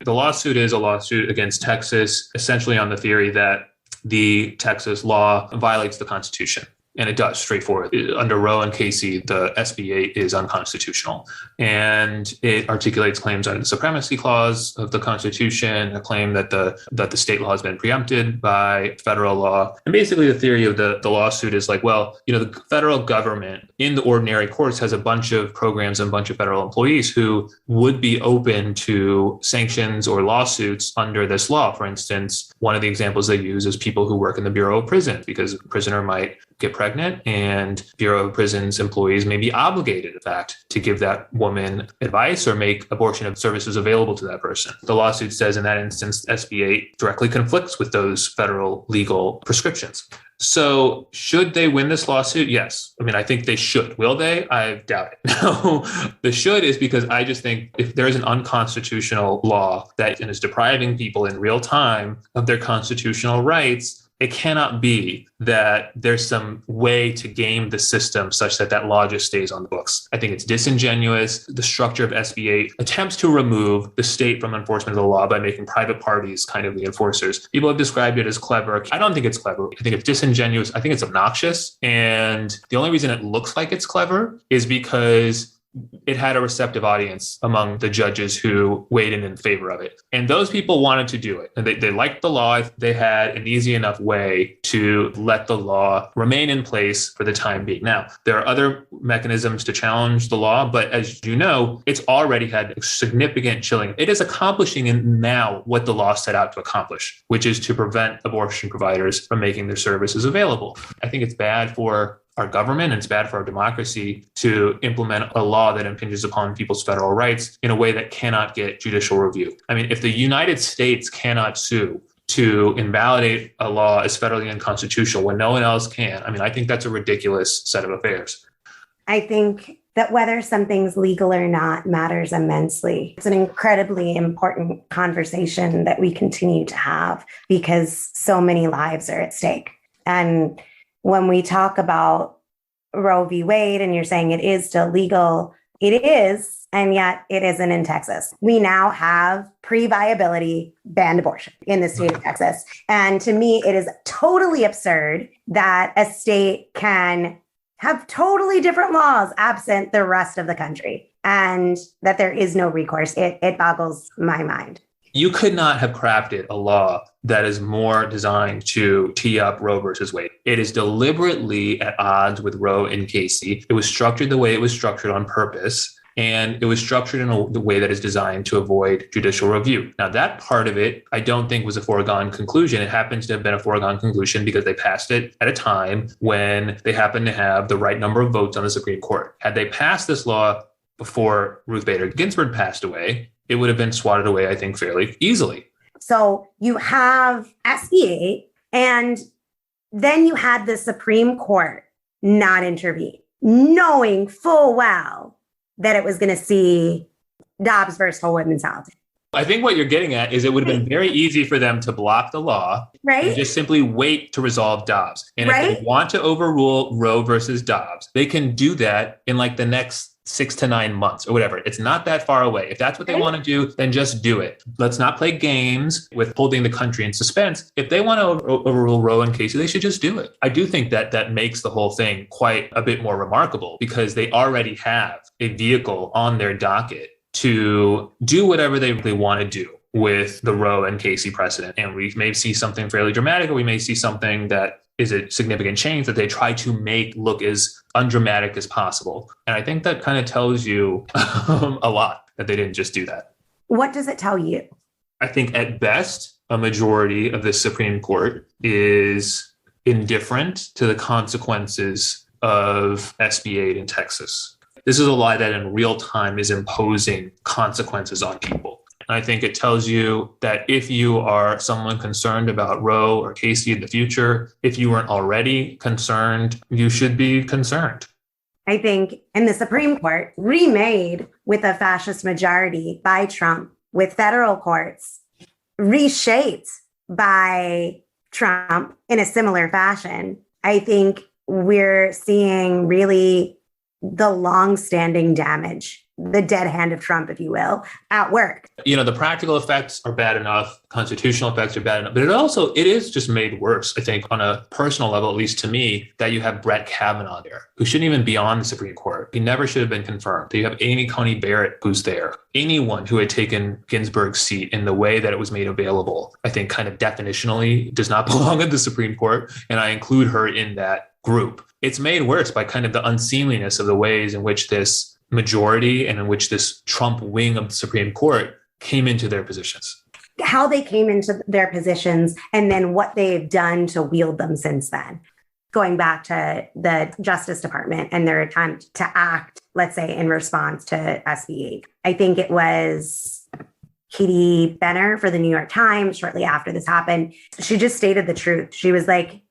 A: The lawsuit is a lawsuit against Texas, essentially on the theory that the Texas law violates the Constitution. And it does, straightforward. Under Roe and Casey, the SB 8 is unconstitutional. And it articulates claims under the Supremacy Clause of the Constitution, a claim that the state law has been preempted by federal law. And basically the theory of the lawsuit is like, well, the federal government in the ordinary course has a bunch of programs and a bunch of federal employees who would be open to sanctions or lawsuits under this law. For instance, one of the examples they use is people who work in the Bureau of Prisons, because a prisoner might get pregnant and Bureau of Prisons employees may be obligated, in fact, to give that woman advice or make abortion services available to that person. The lawsuit says in that instance, SB 8 directly conflicts with those federal legal prescriptions. So should they win this lawsuit? Yes. I mean, I think they should. Will they? I doubt it. No, the should is because I just think if there is an unconstitutional law that is depriving people in real time of their constitutional rights, it cannot be that there's some way to game the system such that that law just stays on the books. I think it's disingenuous. The structure of SB 8 attempts to remove the state from enforcement of the law by making private parties kind of the enforcers. People have described it as clever. I don't think it's clever. I think it's disingenuous. I think it's obnoxious. And the only reason it looks like it's clever is because it had a receptive audience among the judges who weighed in favor of it. And those people wanted to do it. And they liked the law. They had an easy enough way to let the law remain in place for the time being. Now, there are other mechanisms to challenge the law, but as you know, it's already had significant chilling. It is accomplishing now what the law set out to accomplish, which is to prevent abortion providers from making their services available. I think it's bad for our government and it's bad for our democracy to implement a law that impinges upon people's federal rights in a way that cannot get judicial review. I mean, if the United States cannot sue to invalidate a law as federally unconstitutional when no one else can, I mean, I think that's a ridiculous set of affairs.
C: I think that whether something's legal or not matters immensely. It's an incredibly important conversation that we continue to have because so many lives are at stake. And when we talk about Roe v. Wade and you're saying it is still legal, it is, and yet it isn't in Texas. We now have pre-viability banned abortion in the state of Texas. And to me, it is totally absurd that a state can have totally different laws absent the rest of the country and that there is no recourse. It boggles my mind.
A: You could not have crafted a law that is more designed to tee up Roe versus Wade. It is deliberately at odds with Roe and Casey. It was structured the way it was structured on purpose. And it was structured in the way that is designed to avoid judicial review. Now, that part of it, I don't think was a foregone conclusion. It happens to have been a foregone conclusion because they passed it at a time when they happened to have the right number of votes on the Supreme Court. Had they passed this law before Ruth Bader Ginsburg passed away, it would have been swatted away, I think, fairly easily.
C: So you have SB 8, and then you had the Supreme Court not intervene, knowing full well that it was going to see Dobbs versus Whole Women's Health.
A: I think what you're getting at is it would have been very easy for them to block the law and just simply wait to resolve Dobbs. And if they want to overrule Roe versus Dobbs, they can do that in like the next 6 to 9 months or whatever. It's not that far away. If that's what they want to do, then just do it. Let's not play games with holding the country in suspense. If they want to overrule Roe and Casey, they should just do it. I do think that that makes the whole thing quite a bit more remarkable because they already have a vehicle on their docket to do whatever they want to do with the Roe and Casey precedent. And we may see something fairly dramatic, or we may see something that is a significant change that they try to make look as undramatic as possible. And I think that kind of tells you a lot that they didn't just do that.
C: What does it tell you?
A: I think at best, a majority of the Supreme Court is indifferent to the consequences of SB 8 in Texas. This is a law that in real time is imposing consequences on people. I think it tells you that if you are someone concerned about Roe or Casey in the future, if you weren't already concerned, you should be concerned.
C: I think in the Supreme Court, remade with a fascist majority by Trump, with federal courts reshaped by Trump in a similar fashion, I think we're seeing really the long-standing damage, the dead hand of Trump, if you will, at work.
A: You know, the practical effects are bad enough. Constitutional effects are bad enough. But it is just made worse, I think, on a personal level, at least to me, that you have Brett Kavanaugh there, who shouldn't even be on the Supreme Court. He never should have been confirmed. You have Amy Coney Barrett, who's there. Anyone who had taken Ginsburg's seat in the way that it was made available, I think kind of definitionally does not belong at the Supreme Court. And I include her in that group. It's made worse by kind of the unseemliness of the ways in which this majority and in which this Trump wing of the Supreme Court came into their positions.
C: How they came into their positions and then what they've done to wield them since then. Going back to the Justice Department and their attempt to act, let's say, in response to SB 8. I think it was Katie Benner for the New York Times shortly after this happened. She just stated the truth. She was like,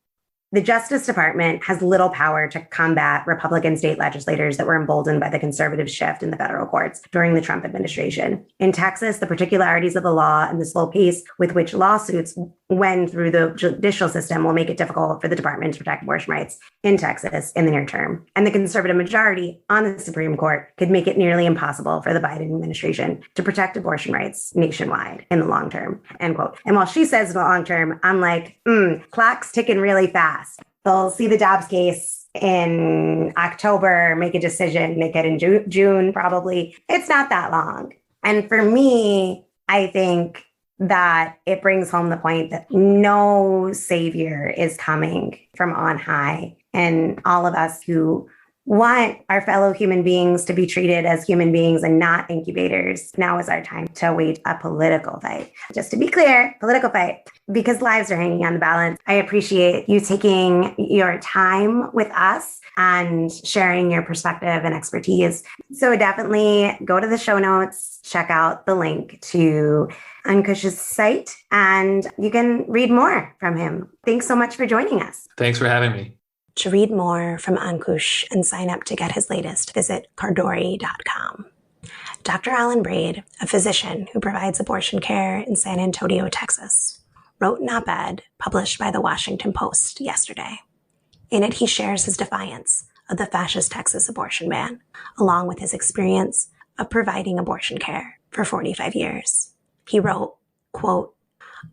C: the Justice Department has little power to combat Republican state legislators that were emboldened by the conservative shift in the federal courts during the Trump administration. In Texas, the particularities of the law and the slow pace with which lawsuits wend through the judicial system will make it difficult for the department to protect abortion rights in Texas in the near term. And the conservative majority on the Supreme Court could make it nearly impossible for the Biden administration to protect abortion rights nationwide in the long term, end quote. And while she says in the long term, I'm like, clock's ticking really fast. They'll see the Dobbs case in October, make a decision, make it in June, probably. It's not that long. And for me, I think that it brings home the point that no savior is coming from on high. And all of us who want our fellow human beings to be treated as human beings and not incubators, now is our time to wage a political fight. Just to be clear, political fight, because lives are hanging on the balance. I appreciate you taking your time with us and sharing your perspective and expertise. So definitely go to the show notes, check out the link to Ankush's site, and you can read more from him. Thanks so much for joining us.
A: Thanks for having me.
C: To read more from Ankush and sign up to get his latest, visit cardori.com. Dr. Alan Braid, a physician who provides abortion care in San Antonio, Texas, wrote an op-ed published by the Washington Post yesterday. In it, he shares his defiance of the fascist Texas abortion ban, along with his experience of providing abortion care for 45 years. He wrote, quote,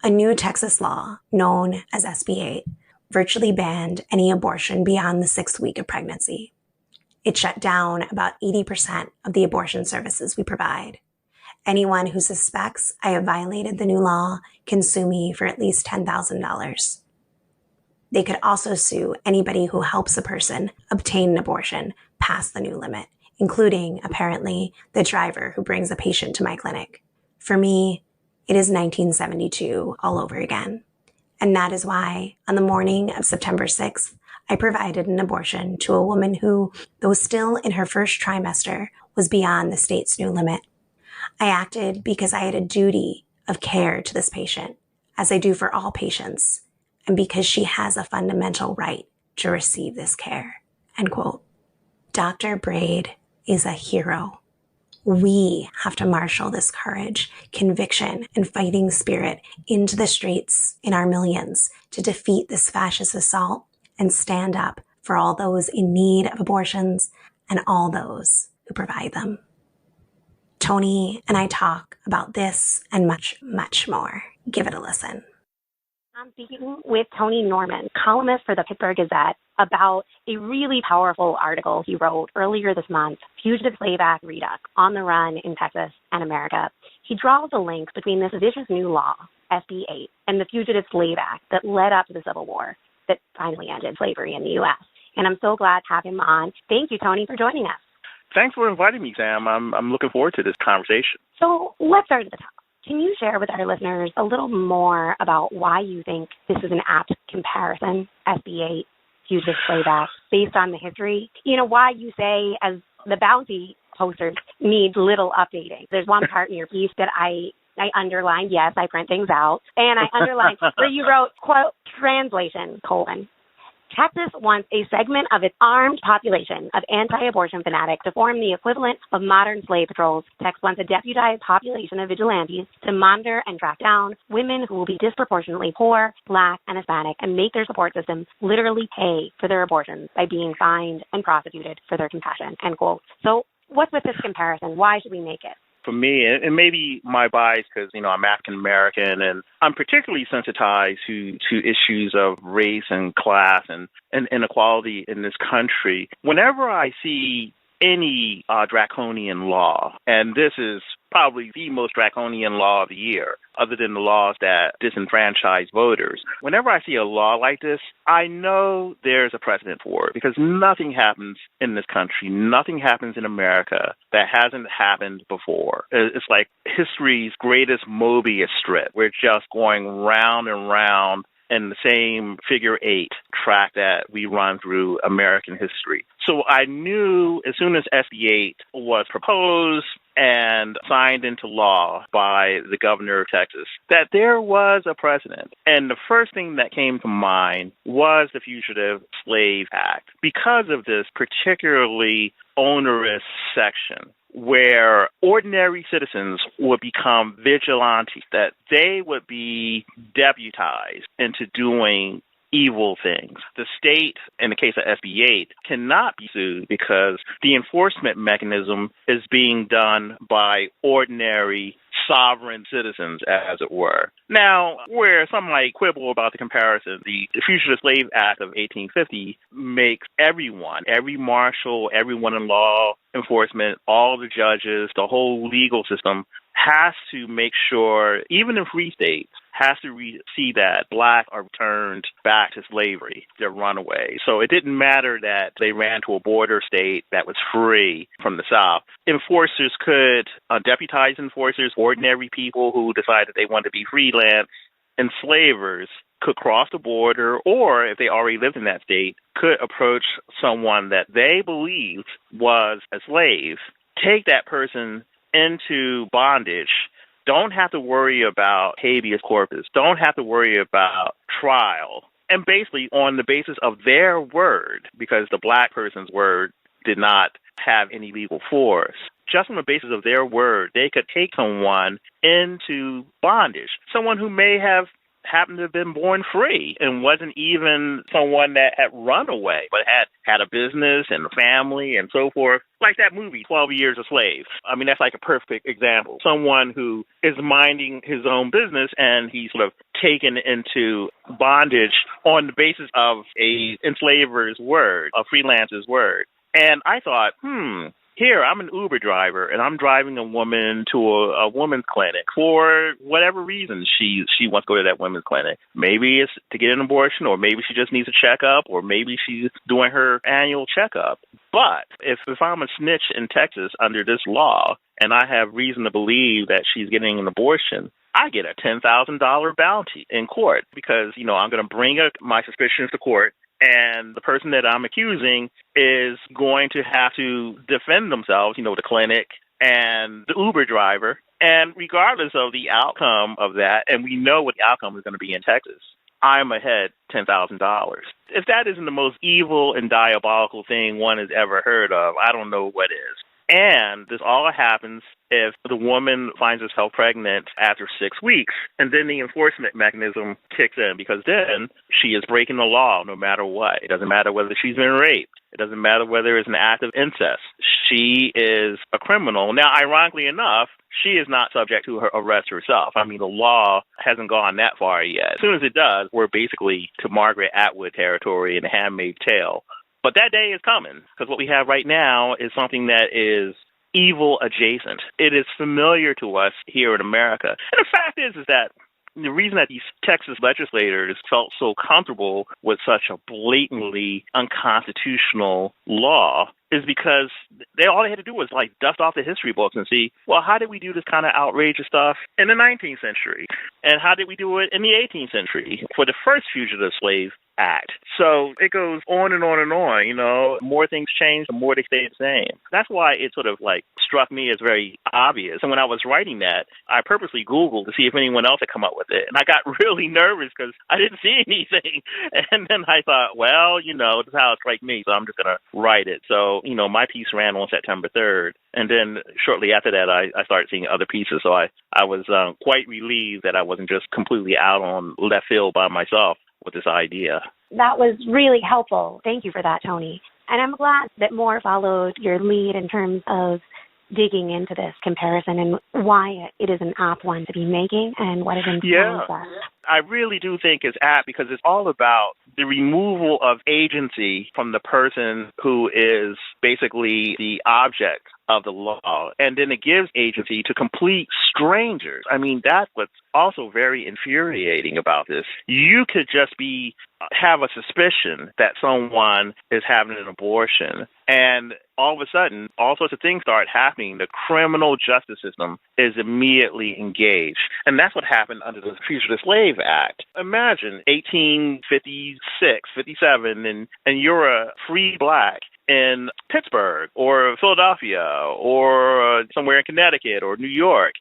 C: "A new Texas law, known as SB 8, virtually banned any abortion beyond the 6th week of pregnancy. It shut down about 80% of the abortion services we provide. Anyone who suspects I have violated the new law can sue me for at least $10,000. They could also sue anybody who helps a person obtain an abortion past the new limit, including, apparently, the driver who brings a patient to my clinic. For me, it is 1972 all over again. And that is why, on the morning of September 6th, I provided an abortion to a woman who, though still in her first trimester, was beyond the state's new limit. I acted because I had a duty of care to this patient, as I do for all patients, and because she has a fundamental right to receive this care." End quote. Dr. Braid is a hero. We have to marshal this courage, conviction, and fighting spirit into the streets in our millions to defeat this fascist assault and stand up for all those in need of abortions and all those who provide them. Tony and I talk about this and much, much more. Give it a listen. I'm speaking with Tony Norman, columnist for the Pittsburgh Gazette, about a really powerful article he wrote earlier this month, Fugitive Slave Act Redux, on the run in Texas and America. He draws a link between this vicious new law, SB 8, and the Fugitive Slave Act that led up to the Civil War that finally ended slavery in the U.S. And I'm so glad to have him on. Thank you, Tony, for joining us.
B: Thanks for inviting me, Sam. I'm looking forward to this conversation.
C: So let's start at the top. Can you share with our listeners a little more about why you think this is an apt comparison, SB 8, Fugitive Slave Act, based on the history? You know, why you say, as the bounty posters, need little updating. There's one part in your piece that I underlined, yes, I print things out, and I underlined where you wrote, quote, translation, : Texas wants a segment of its armed population of anti-abortion fanatics to form the equivalent of modern slave patrols. Texas wants a deputized population of vigilantes to monitor and track down women who will be disproportionately poor, Black, and Hispanic, and make their support system literally pay for their abortions by being fined and prosecuted for their compassion, end quote. So what's with this comparison? Why should we make it?
B: For me, and maybe my bias because, I'm African American and I'm particularly sensitized to issues of race and class and inequality in this country. Whenever I see any draconian law, and this is probably the most draconian law of the year, other than the laws that disenfranchise voters. Whenever I see a law like this, I know there's a precedent for it because nothing happens in this country, nothing happens in America that hasn't happened before. It's like history's greatest Mobius strip. We're just going round and round in the same figure 8 track that we run through American history. So I knew as soon as SB 8 was proposed and signed into law by the governor of Texas that there was a precedent. And the first thing that came to mind was the Fugitive Slave Act because of this particularly onerous section where ordinary citizens would become vigilantes, that they would be deputized into doing evil things. The state, in the case of SB 8, cannot be sued because the enforcement mechanism is being done by ordinary sovereign citizens, as it were. Now, where some might quibble about the comparison, the Fugitive Slave Act of 1850 makes everyone, every marshal, everyone in law enforcement, all the judges, the whole legal system has to make sure, even in free states, has to see that blacks are returned back to slavery, they're runaway. So it didn't matter that they ran to a border state that was free from the South. Enforcers could, deputized enforcers, ordinary people who decided they wanted to be freelance, enslavers could cross the border, or if they already lived in that state, could approach someone that they believed was a slave, take that person into bondage, don't have to worry about habeas corpus, don't have to worry about trial, and basically on the basis of their word, because the black person's word did not have any legal force, just on the basis of their word, they could take someone into bondage, someone who may have happened to have been born free and wasn't even someone that had run away, but had a business and a family and so forth. Like that movie, 12 Years a Slave. I mean, that's like a perfect example. Someone who is minding his own business and he's sort of taken into bondage on the basis of a enslaver's word, a freelancer's word. And I thought, here, I'm an Uber driver, and I'm driving a woman to a women's clinic for whatever reason she wants to go to that women's clinic. Maybe it's to get an abortion, or maybe she just needs a checkup, or maybe she's doing her annual checkup. But if I'm a snitch in Texas under this law, and I have reason to believe that she's getting an abortion, I get a $10,000 bounty in court because, I'm going to bring my suspicions to court. And the person that I'm accusing is going to have to defend themselves, the clinic and the Uber driver. And regardless of the outcome of that, and we know what the outcome is going to be in Texas, I'm ahead $10,000. If that isn't the most evil and diabolical thing one has ever heard of, I don't know what is. And this all happens if the woman finds herself pregnant after 6 weeks, and then the enforcement mechanism kicks in, because then she is breaking the law no matter what. It doesn't matter whether she's been raped. It doesn't matter whether it's an act of incest. She is a criminal. Now, ironically enough, she is not subject to her arrest herself. I mean, the law hasn't gone that far yet. As soon as it does, we're basically to Margaret Atwood territory in The Handmaid's Tale. But that day is coming, because what we have right now is something that is evil adjacent. It is familiar to us here in America. And the fact is that the reason that these Texas legislators felt so comfortable with such a blatantly unconstitutional law is because all they had to do was dust off the history books and see, well, how did we do this kind of outrageous stuff in the 19th century? And how did we do it in the 18th century for the first Fugitive Slave Act? So it goes on and on and on, more things change, the more they stay the same. That's why it sort of struck me as very obvious. And when I was writing that, I purposely Googled to see if anyone else had come up with it. And I got really nervous because I didn't see anything. And then I thought, well, this is how it struck me, so I'm just going to write it. So, my piece ran on September 3rd. And then shortly after that, I started seeing other pieces. So I was quite relieved that I wasn't just completely out on left field by myself with this idea.
C: That was really helpful. Thank you for that, Tony. And I'm glad that more followed your lead in terms of digging into this comparison and why it is an apt one to be making and what it informs us.
B: I really do think it's apt because it's all about the removal of agency from the person who is basically the object of the law. And then it gives agency to complete strangers. I mean, that's what's also very infuriating about this. You could just have a suspicion that someone is having an abortion, and all of a sudden, all sorts of things start happening. The criminal justice system is immediately engaged. And that's what happened under the Fugitive Slave Act. Imagine 1856, 57, and you're a free black in Pittsburgh or Philadelphia or somewhere in Connecticut or New York.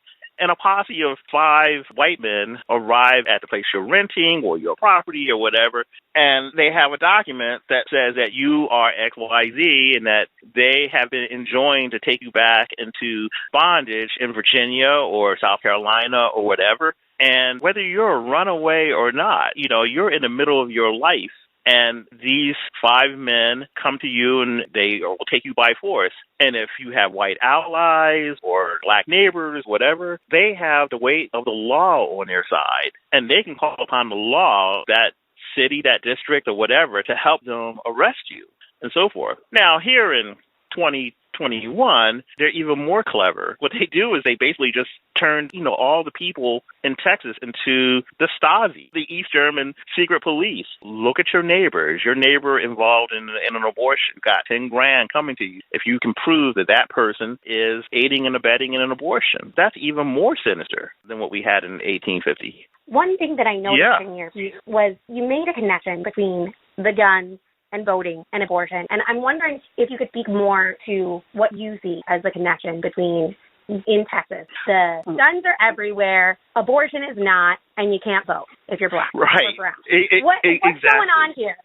B: And a posse of 5 white men arrive at the place you're renting or your property or whatever, and they have a document that says that you are XYZ and that they have been enjoined to take you back into bondage in Virginia or South Carolina or whatever. And whether you're a runaway or not, you're in the middle of your life. And these 5 men come to you and they will take you by force. And if you have white allies or black neighbors, whatever, they have the weight of the law on their side. And they can call upon the law, that city, that district or whatever, to help them arrest you and so forth. Now, here in 2021, they're even more clever. What they do is they basically just turn, all the people in Texas into the Stasi, the East German secret police. Look at your neighbors. Your neighbor involved in an abortion got 10 grand coming to you. If you can prove that that person is aiding and abetting in an abortion, that's even more sinister than what we had in 1850.
D: One thing that I noticed in your piece was you made a connection between the guns and voting and abortion. And I'm wondering if you could speak more to what you see as the connection between in Texas. The guns are everywhere, abortion is not, and you can't vote if you're black.
B: Right.
D: Or brown. What's
B: exactly.
D: going on here?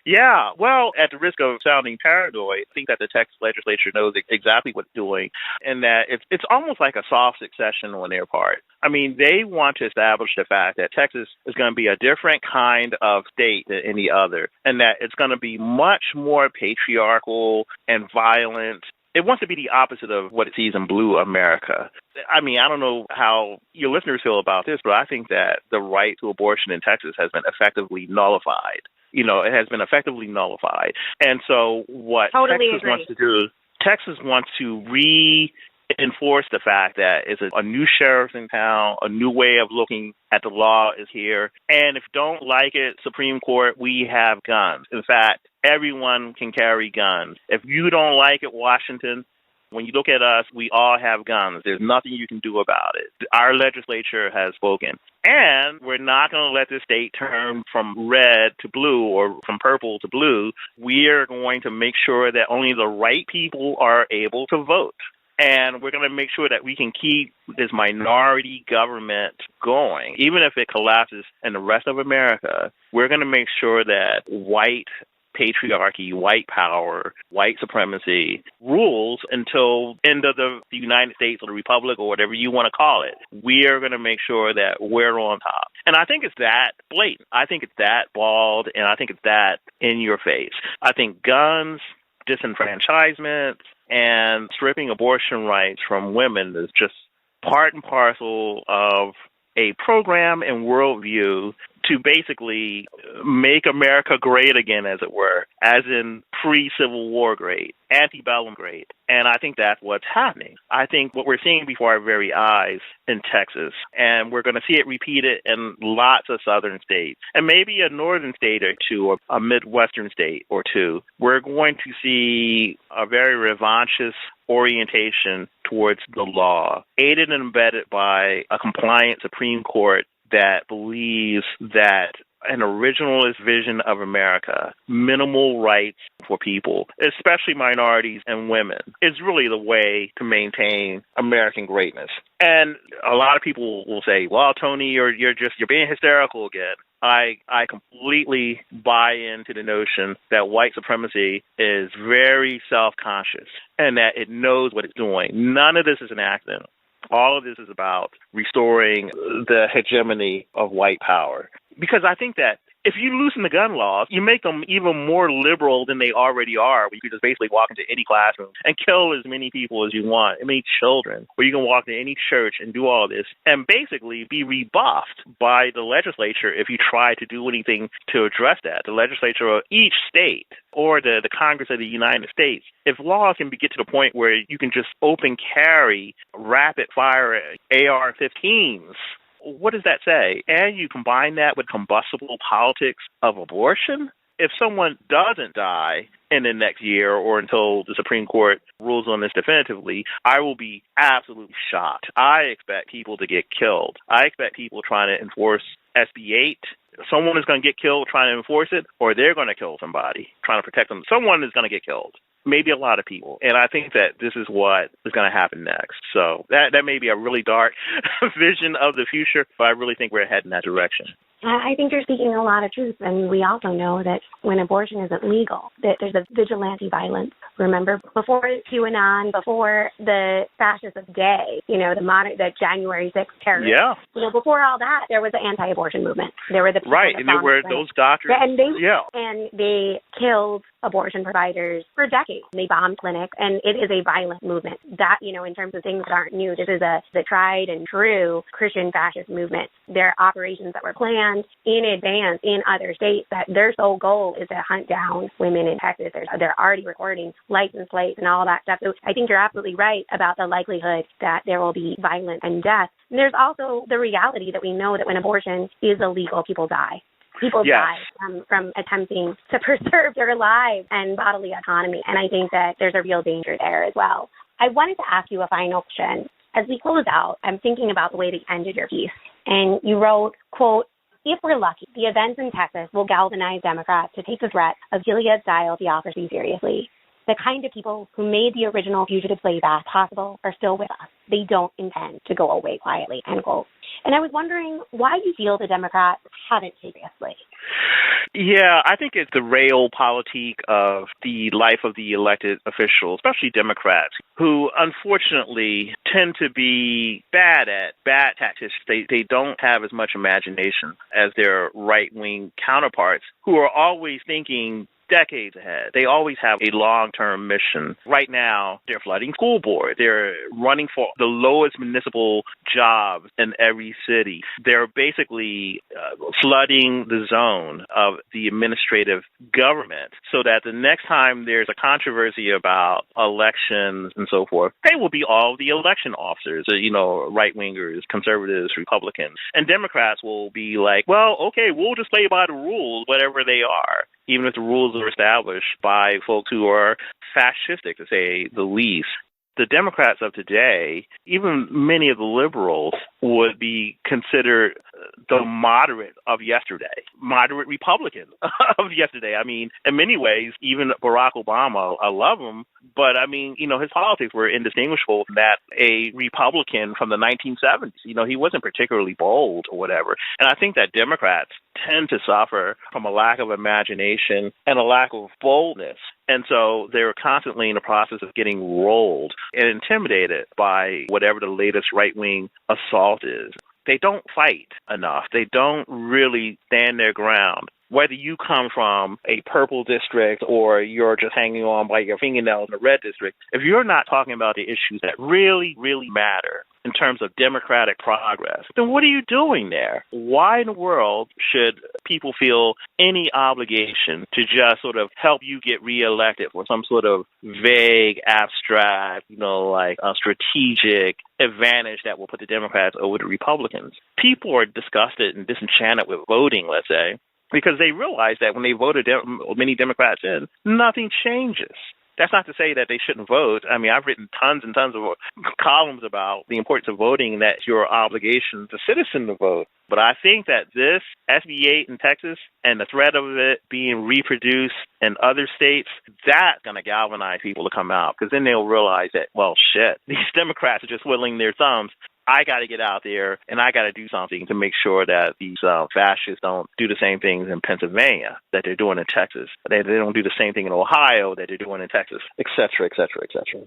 B: Yeah, well, at the risk of sounding paranoid, I think that the Texas legislature knows exactly what it's doing, and that it's almost like a soft succession on their part. I mean, they want to establish the fact that Texas is going to be a different kind of state than any other, and that it's going to be much more patriarchal and violent. It wants to be the opposite of what it sees in blue America. I mean, I don't know how your listeners feel about this, but I think that the right to abortion in Texas has been effectively nullified. It has been effectively nullified. And so what Texas wants to do, Texas wants to reinforce the fact that it's a new sheriff in town, a new way of looking at the law is here. And if you don't like it, Supreme Court, we have guns. In fact, everyone can carry guns. If you don't like it, Washington, when you look at us, we all have guns. There's nothing you can do about it. Our legislature has spoken. And we're not going to let this state turn from red to blue or from purple to blue. We are going to make sure that only the right people are able to vote. And we're going to make sure that we can keep this minority government going. Even if it collapses in the rest of America, we're going to make sure that white patriarchy, white power, white supremacy rules until end of the United States or the Republic or whatever you want to call it. We are going to make sure that we're on top. And I think it's that blatant. I think it's that bald, and I think it's that in your face. I think guns, disenfranchisement, and stripping abortion rights from women is just part and parcel of a program and worldview to basically make America great again, as it were, as in pre-Civil War great, antebellum great. And I think that's what's happening. I think what we're seeing before our very eyes in Texas, and we're going to see it repeated in lots of southern states, and maybe a northern state or two, or a midwestern state or two, we're going to see a very revanchist orientation towards the law, aided and abetted by a compliant Supreme Court that believes that an originalist vision of America, minimal rights for people, especially minorities and women, is really the way to maintain American greatness. And a lot of people will say, well, Tony, you're being hysterical again. I completely buy into the notion that white supremacy is very self-conscious and that it knows what it's doing. None of this is an accident. All of this is about restoring the hegemony of white power. Because I think that if you loosen the gun laws, you make them even more liberal than they already are, where you can just basically walk into any classroom and kill as many people as you want, as many children, where you can walk into any church and do all this and basically be rebuffed by the legislature if you try to do anything to address that. The legislature of each state or the Congress of the United States, if laws can get to the point where you can just open carry rapid-fire AR-15s, what does that say? And you combine that with combustible politics of abortion? If someone doesn't die in the next year or until the Supreme Court rules on this definitively, I will be absolutely shocked. I expect people to get killed. I expect people trying to enforce SB 8. Someone is going to get killed trying to enforce it, or they're going to kill somebody trying to protect them. Someone is going to get killed. Maybe a lot of people. And I think that this is what is going to happen next. So that may be a really dark vision of the future, but I really think we're heading that direction.
D: I think you're speaking a lot of truth, and we also know that when abortion isn't legal, that there's a vigilante violence. Remember, before QAnon, before the fascist day, the January 6th terrorists.
B: Yeah.
D: Before all that, there was the anti-abortion movement. There were the people
B: right, and there were those doctors.
D: And they killed abortion providers for decades. They bombed clinics, and it is a violent movement. That, in terms of things that aren't new, this is the tried and true Christian fascist movement. There are operations that were planned in advance in other states that their sole goal is to hunt down women in Texas. They're already recording license plates and all that stuff. So I think you're absolutely right about the likelihood that there will be violence and death. And there's also the reality that we know that when abortion is illegal, people die. People die from attempting to preserve their lives and bodily autonomy. And I think that there's a real danger there as well. I wanted to ask you a final question. As we close out, I'm thinking about the way that you ended your piece. And you wrote, quote, "If we're lucky, the events in Texas will galvanize Democrats to take the threat of Gilead-style theocracy seriously. The kind of people who made the original Fugitive Slave Act possible are still with us. They don't intend to go away quietly," end quote. And I was wondering why you feel the Democrats haven't seriously.
B: Yeah, I think it's the realpolitik of the life of the elected officials, especially Democrats, who unfortunately tend to be bad tactics. They don't have as much imagination as their right-wing counterparts, who are always thinking decades ahead. They always have a long-term mission. Right now, they're flooding school boards. They're running for the lowest municipal jobs in every city. They're basically flooding the zone of the administrative government so that the next time there's a controversy about elections and so forth, they will be all the election officers, right-wingers, conservatives, Republicans. And Democrats will be like, well, okay, we'll just play by the rules, whatever they are, even if the rules are established by folks who are fascistic, to say the least. The Democrats of today, even many of the liberals, would be considered the moderate of yesterday, moderate Republican of yesterday. I mean, in many ways, even Barack Obama, I love him, but I mean, his politics were indistinguishable from that a Republican from the 1970s. He wasn't particularly bold or whatever. And I think that Democrats tend to suffer from a lack of imagination and a lack of boldness. And so they're constantly in the process of getting rolled and intimidated by whatever the latest right-wing assault is. They don't fight enough. They don't really stand their ground. Whether you come from a purple district or you're just hanging on by your fingernails in a red district, if you're not talking about the issues that really, really matter in terms of democratic progress, then what are you doing there? Why in the world should people feel any obligation to just sort of help you get reelected for some sort of vague, abstract, like a strategic advantage that will put the Democrats over the Republicans? People are disgusted and disenchanted with voting, let's say, because they realize that when they voted many Democrats in, nothing changes. That's not to say that they shouldn't vote. I mean, I've written tons and tons of columns about the importance of voting, and that's your obligation as a citizen to vote. But I think that this SB 8 in Texas and the threat of it being reproduced in other states, that's going to galvanize people to come out, because then they'll realize that, well, shit, these Democrats are just twiddling their thumbs. I got to get out there and I got to do something to make sure that these fascists don't do the same things in Pennsylvania that they're doing in Texas. They don't do the same thing in Ohio that they're doing in Texas, et cetera, et cetera, et cetera.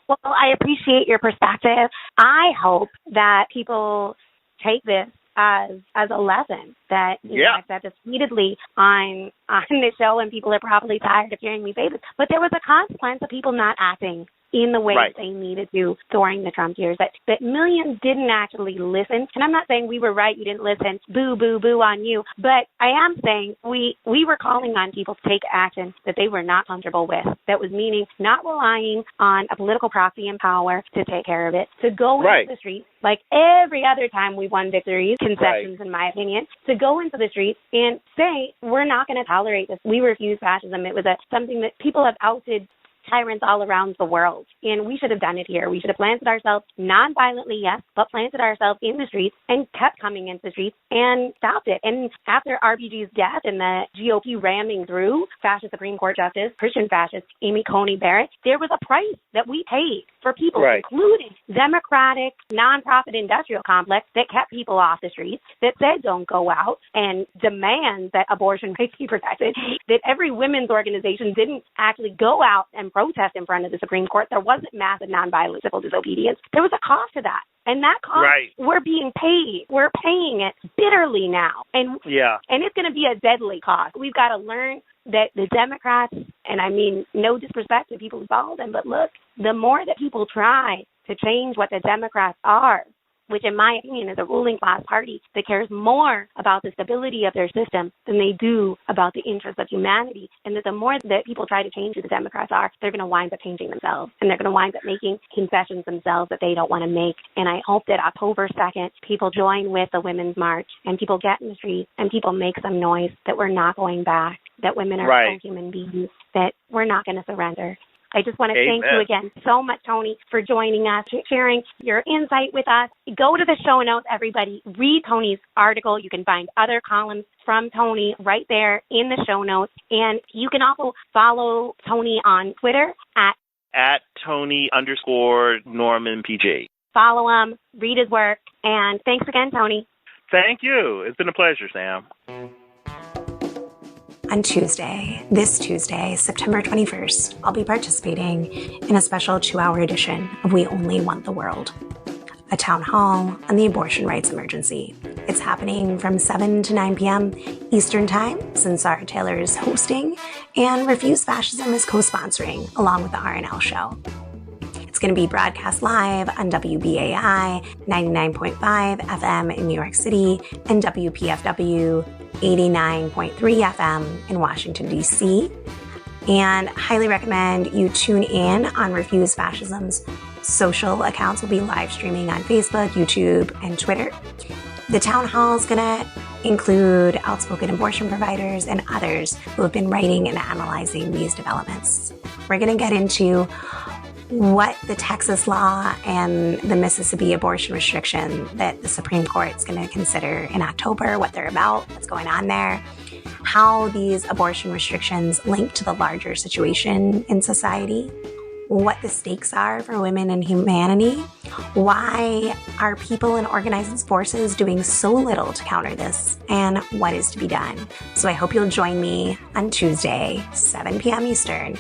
D: Well, I appreciate your perspective. I hope that people take this as a lesson that I've said this repeatedly on the show, and people are probably tired of hearing me say this, but there was a consequence of people not acting in the way they needed to during the Trump years, that millions didn't actually listen. And I'm not saying we were right, you didn't listen, boo, boo, boo on you, but I am saying we were calling on people to take action that they were not comfortable with. That was meaning not relying on a political proxy in power to take care of it, to go into the streets like every other time we won victories, concessions in my opinion, to go into the streets and say, we're not going to tolerate this. We refuse fascism. It was something that people have ousted tyrants all around the world, and we should have done it here. We should have planted ourselves non-violently, yes, but planted ourselves in the streets and kept coming into the streets and stopped it. And after RBG's death and the GOP ramming through fascist Supreme Court Justice, Christian fascist Amy Coney Barrett, there was a price that we paid for people, including democratic, nonprofit industrial complex that kept people off the streets, that said don't go out and demand that abortion rights be protected, that every women's organization didn't actually go out and protest in front of the Supreme Court. There wasn't massive nonviolent civil disobedience. There was a cost to that. And that cost, we're being paid. We're paying it bitterly now. And it's going to be a deadly cost. We've got to learn that the Democrats, and I mean no disrespect to people who follow them, but look, the more that people try to change what the Democrats are, which in my opinion is a ruling class party that cares more about the stability of their system than they do about the interests of humanity, and that the more that people try to change who the Democrats are, they're going to wind up changing themselves, and they're going to wind up making concessions themselves that they don't want to make. And I hope that October 2nd, people join with the Women's March, and people get in the streets, and people make some noise that we're not going back, that women are still human beings, that we're not going to surrender. I just want to thank you again so much, Tony, for joining us, sharing your insight with us. Go to the show notes, everybody. Read Tony's article. You can find other columns from Tony right there in the show notes. And you can also follow Tony on Twitter at Tony_NormanPG. Follow him, read his work, and thanks again, Tony.
B: Thank you. It's been a pleasure, Sam.
C: On this Tuesday, September 21st, I'll be participating in a special 2-hour edition of We Only Want the World, a town hall on the abortion rights emergency. It's happening from 7 to 9 p.m. Eastern Time, since Sarah Taylor is hosting, and Refuse Fascism is co-sponsoring, along with the RNL show. It's going to be broadcast live on WBAI 99.5 FM in New York City and WPFW 89.3 FM in Washington, D.C. And highly recommend you tune in on Refuse Fascism's social accounts. Will be live streaming on Facebook, YouTube, and Twitter. The town hall is going to include outspoken abortion providers and others who have been writing and analyzing these developments. We're going to get into what the Texas law and the Mississippi abortion restriction that the Supreme Court is going to consider in October, what they're about, what's going on there, how these abortion restrictions link to the larger situation in society, what the stakes are for women and humanity, why are people and organizing forces doing so little to counter this, and what is to be done. So I hope you'll join me on Tuesday, 7 p.m. Eastern,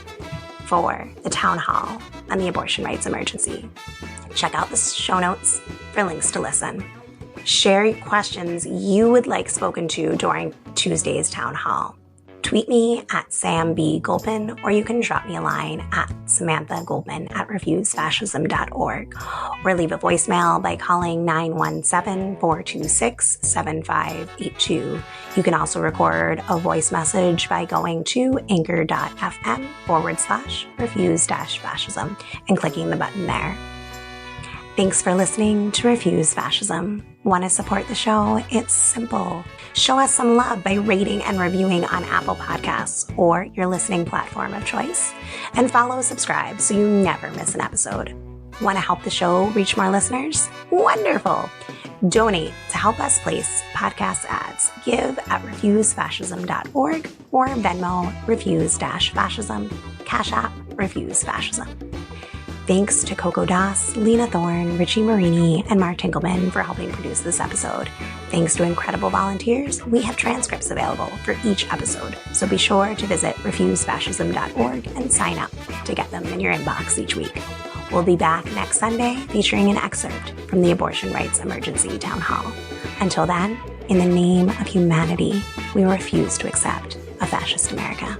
C: for the town hall on the abortion rights emergency. Check out the show notes for links to listen. Share questions you would like spoken to during Tuesday's town hall. Tweet me at Sam B. Goldman, or you can drop me a line at Samantha Goldman at refusefascism.org, or leave a voicemail by calling 917-426-7582. You can also record a voice message by going to anchor.fm/refuse-fascism and clicking the button there. Thanks for listening to Refuse Fascism. Want to support the show? It's simple. Show us some love by rating and reviewing on Apple Podcasts or your listening platform of choice. And subscribe so you never miss an episode. Want to help the show reach more listeners? Wonderful. Donate to help us place podcast ads. Give at refusefascism.org or Venmo refuse-fascism, Cash App Refuse Fascism. Thanks to Coco Das, Lena Thorne, Richie Marini, and Mark Tinkelman for helping produce this episode. Thanks to incredible volunteers, we have transcripts available for each episode, so be sure to visit refusefascism.org and sign up to get them in your inbox each week. We'll be back next Sunday featuring an excerpt from the Abortion Rights Emergency Town Hall. Until then, in the name of humanity, we refuse to accept a fascist America.